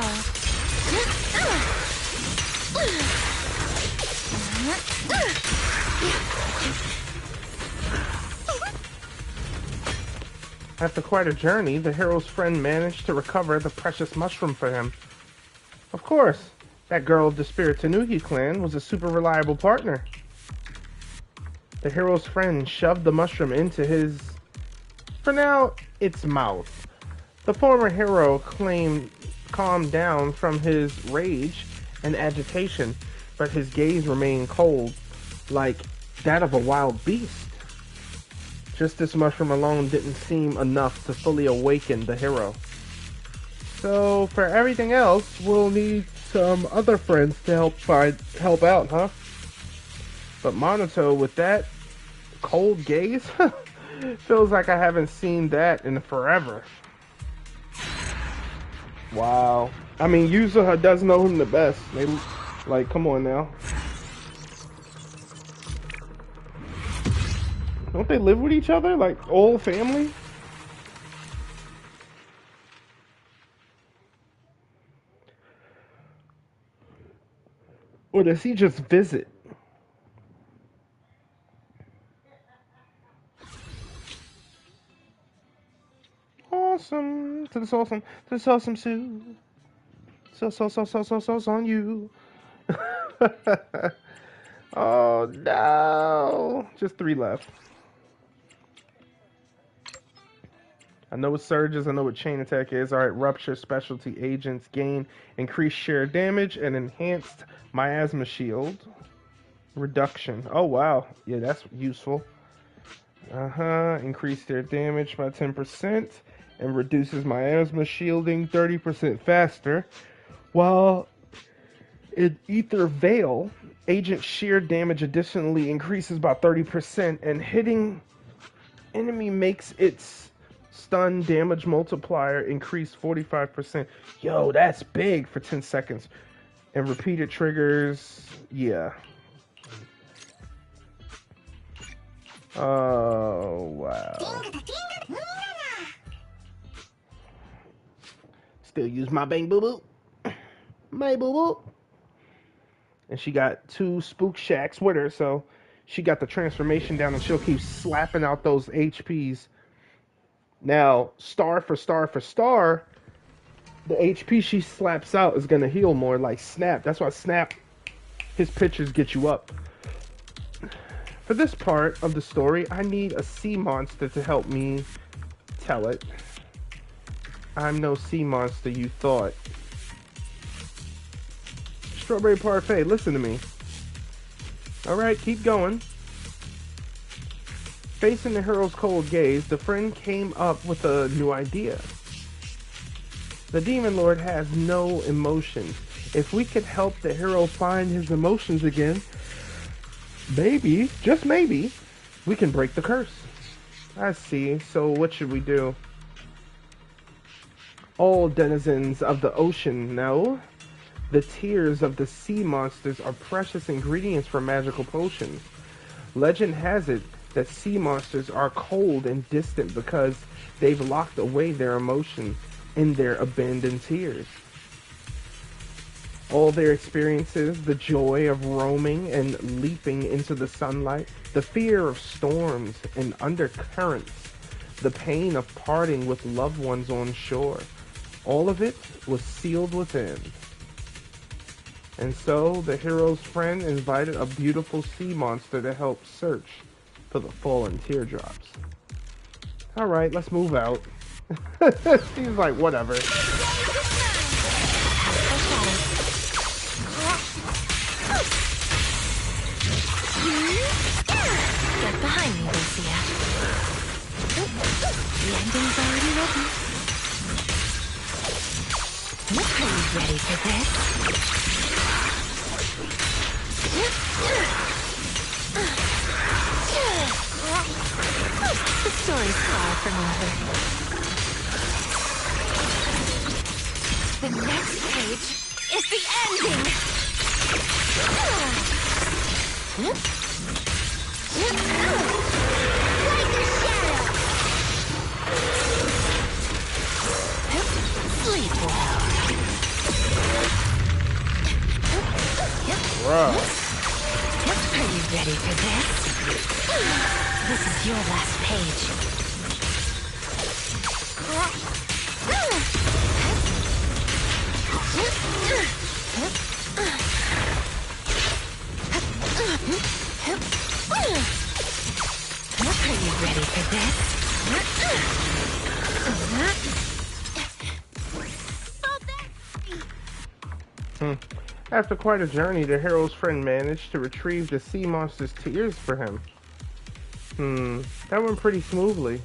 After quite a journey, the hero's friend managed to recover the precious mushroom for him. Of course, that girl of the Spirit Tanuki clan was a super reliable partner. The hero's friend shoved the mushroom into his, for now, its mouth. The former hero calmed down from his rage and agitation, but his gaze remained cold, like that of a wild beast. Just this mushroom alone didn't seem enough to fully awaken the hero. So for everything else, we'll need some other friends to help out, huh? But Monato, with that cold gaze, feels like I haven't seen that in forever. Wow. I mean, Yuzuha does know him the best. They, like, come on now. Don't they live with each other? Like, old family? Or does he just visit? Awesome. To this awesome. To this awesome Sue. So on you. Oh no. Just 3 left. I know what surges, I know what chain attack is. Alright, rupture, specialty agents, gain increased sheer damage, and enhanced miasma shield. Reduction. Oh wow. Yeah, that's useful. Increase their damage by 10% and reduces miasma shielding 30% faster. While in Ether Veil, agent sheer damage additionally increases by 30% and hitting enemy makes its stun damage multiplier increase 45%. Yo, that's big for 10 seconds. And repeated triggers, yeah. Oh, wow. Still use my bang boo boo. My boo boo. And she got 2 spook shacks with her, so she got the transformation down and she'll keep slapping out those HPs. Now, star for star for star, the HP she slaps out is going to heal more, like Snap. That's why Snap, his pictures get you up. For this part of the story, I need a sea monster to help me tell it. I'm no sea monster you thought. Strawberry Parfait, listen to me. Alright, keep going. Facing the hero's cold gaze, the friend came up with a new idea. The Demon Lord has no emotions. If we could help the hero find his emotions again, maybe, just maybe, we can break the curse. I see. So what should we do? All denizens of the ocean know the tears of the sea monsters are precious ingredients for magical potions. Legend has it that sea monsters are cold and distant because they've locked away their emotions in their abandoned tears. All their experiences, the joy of roaming and leaping into the sunlight, the fear of storms and undercurrents, the pain of parting with loved ones on shore, all of it was sealed within. And so the hero's friend invited a beautiful sea monster to help search for the fallen teardrops. Alright, let's move out. She's like, whatever. Get behind me, Lucia. The ending's already written. Are you ready for this? The story's far from over. The next page is the ending! Like a shadow! Sleep well. Bruh. Are you ready for this? This is your last page. Are you ready for this? After quite a journey, the hero's friend managed to retrieve the sea monster's tears for him. That went pretty smoothly.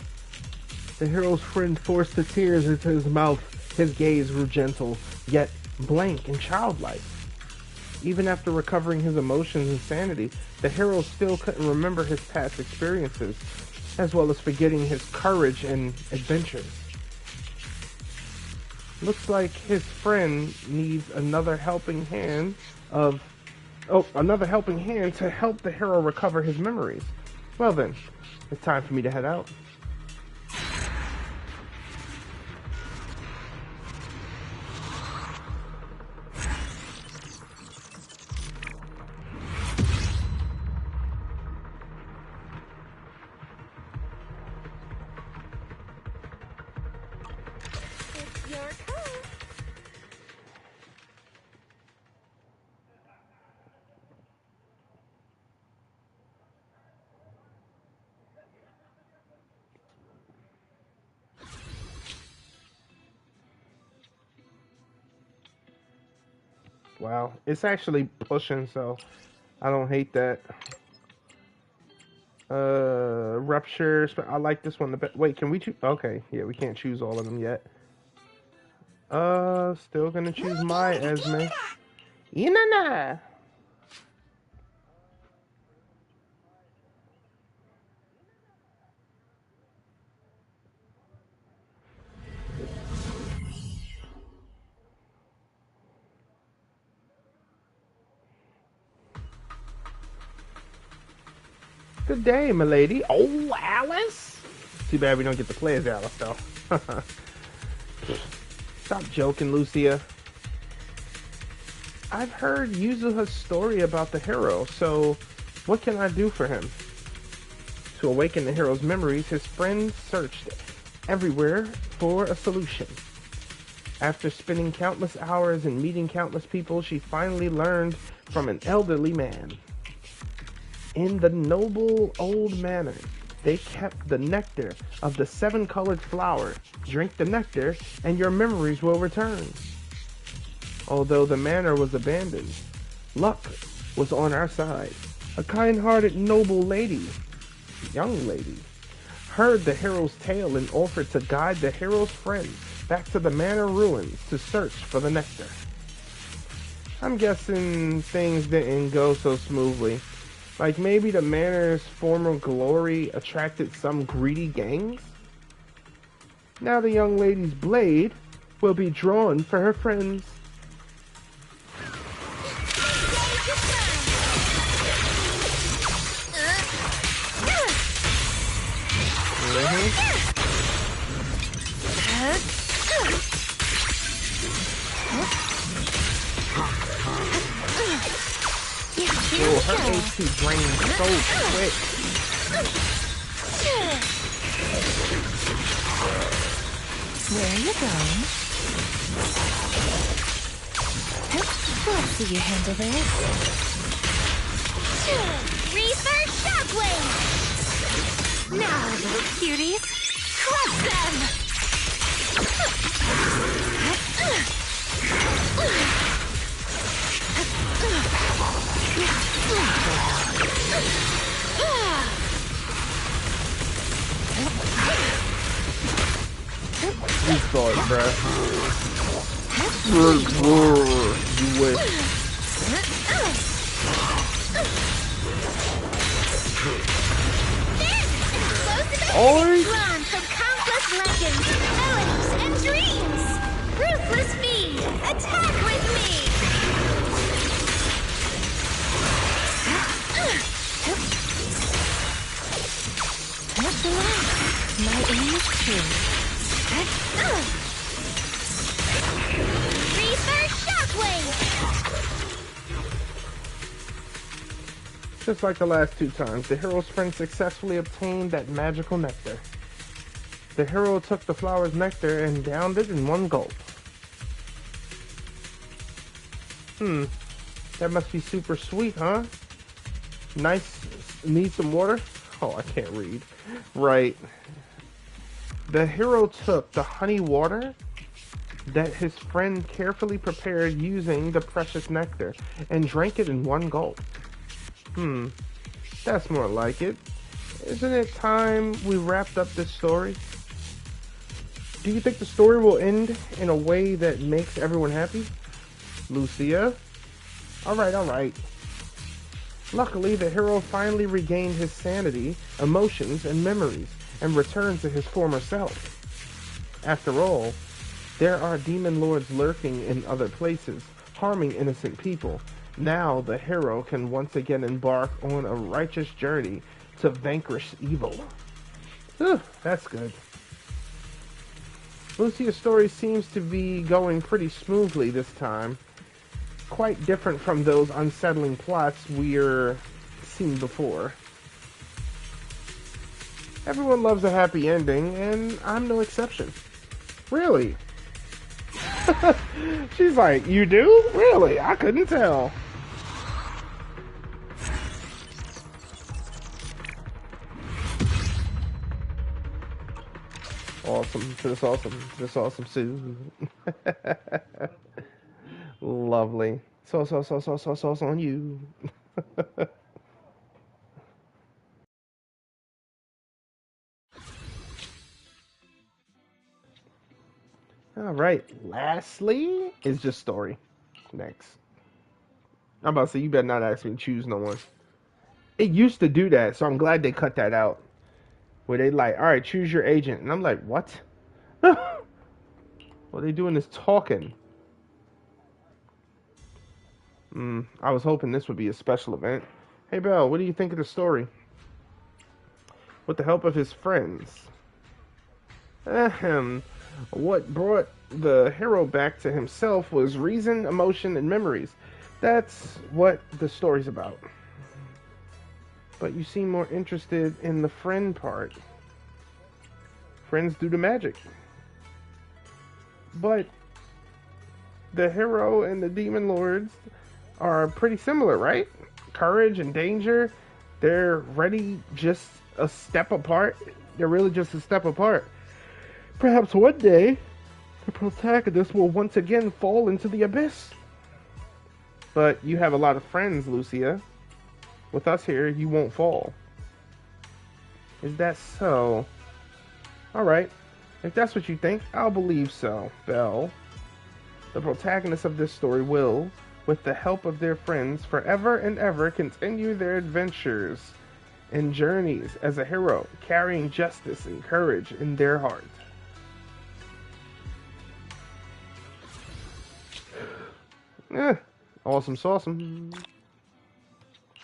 The hero's friend forced the tears into his mouth. His gaze grew gentle, yet blank and childlike. Even after recovering his emotions and sanity, the hero still couldn't remember his past experiences, as well as forgetting his courage and adventures. Looks like his friend needs another helping hand to help the hero recover his memories. Well then, it's time for me to head out. Wow. It's actually pushing, so I don't hate that. Rupture. I like this one the best. Wait, can we choose? Okay, yeah, we can't choose all of them yet. Still gonna choose my Esme. Inanna. Good day, milady. Oh, Alice. Too bad we don't get to play as Alice, though. Stop joking, Lucia. I've heard Yuzuha's story about the hero, so what can I do for him? To awaken the hero's memories, his friends searched everywhere for a solution. After spending countless hours and meeting countless people, she finally learned from an elderly man. In the noble old manor, they kept the nectar of the 7-colored flower. Drink the nectar, and your memories will return. Although the manor was abandoned, luck was on our side. A kind-hearted noble lady, young lady, heard the hero's tale and offered to guide the hero's friends back to the manor ruins to search for the nectar. I'm guessing things didn't go so smoothly. Like maybe the manor's former glory attracted some greedy gangs? Now the young lady's blade will be drawn for her friends. Oh, her HP drains so quick. Where are you going? Let's see you handle this. Reaper Shockwave! Now, little cuties, crush them! You saw it, bruh. You wish. Oi! Drawn from countless legends, melodies, and dreams! Ruthless me! Attack with me! My aim is true. Reaper Shockwave! Just like the last two times, the hero's friend successfully obtained that magical nectar. The hero took the flower's nectar and downed it in one gulp. That must be super sweet, huh? Nice. Need some water? Oh, I can't read. Right. The hero took the honey water that his friend carefully prepared using the precious nectar and drank it in one gulp. That's more like it. Isn't it time we wrapped up this story? Do you think the story will end in a way that makes everyone happy? Lucia? Alright. Luckily, the hero finally regained his sanity, emotions, and memories, and returned to his former self. After all, there are demon lords lurking in other places, harming innocent people. Now the hero can once again embark on a righteous journey to vanquish evil. That's good. Lucia's story seems to be going pretty smoothly this time. Quite different from those unsettling plots we're seen before. Everyone loves a happy ending, and I'm no exception. Really? She's like, you do? Really? I couldn't tell. Awesome. Just awesome. Sue. Lovely. Sauce on you. All right. Lastly is just story. Next. I'm about to say, you better not ask me to choose no one. It used to do that, so I'm glad they cut that out. Where they like, all right, choose your agent. And I'm like, what? What they doing is talking. I was hoping this would be a special event. Hey, Belle, what do you think of the story? With the help of his friends. Ahem. What brought the hero back to himself was reason, emotion, and memories. That's what the story's about. But you seem more interested in the friend part. Friends do the magic. But the hero and the demon lords are pretty similar, right? Courage and danger, they're ready just a step apart. They're really just a step apart. Perhaps one day, the protagonist will once again fall into the abyss. But you have a lot of friends, Lucia. With us here, you won't fall. Is that so? Alright. If that's what you think, I'll believe so, Belle. The protagonists of this story will, with the help of their friends, forever and ever continue their adventures and journeys as a hero, carrying justice and courage in their heart. Awesome sauceum.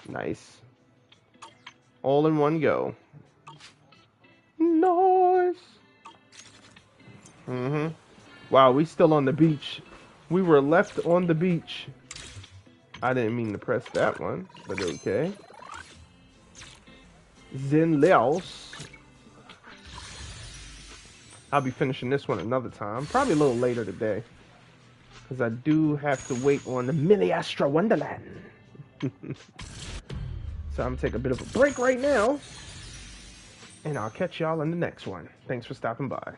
Nice. All in one go. Nice. Wow, we still on the beach. We were left on the beach. I didn't mean to press that one, but okay. Zenless. I'll be finishing this one another time. Probably a little later today. Because I do have to wait on the Mini Astra Wonderland. So I'm going to take a bit of a break right now. And I'll catch y'all in the next one. Thanks for stopping by.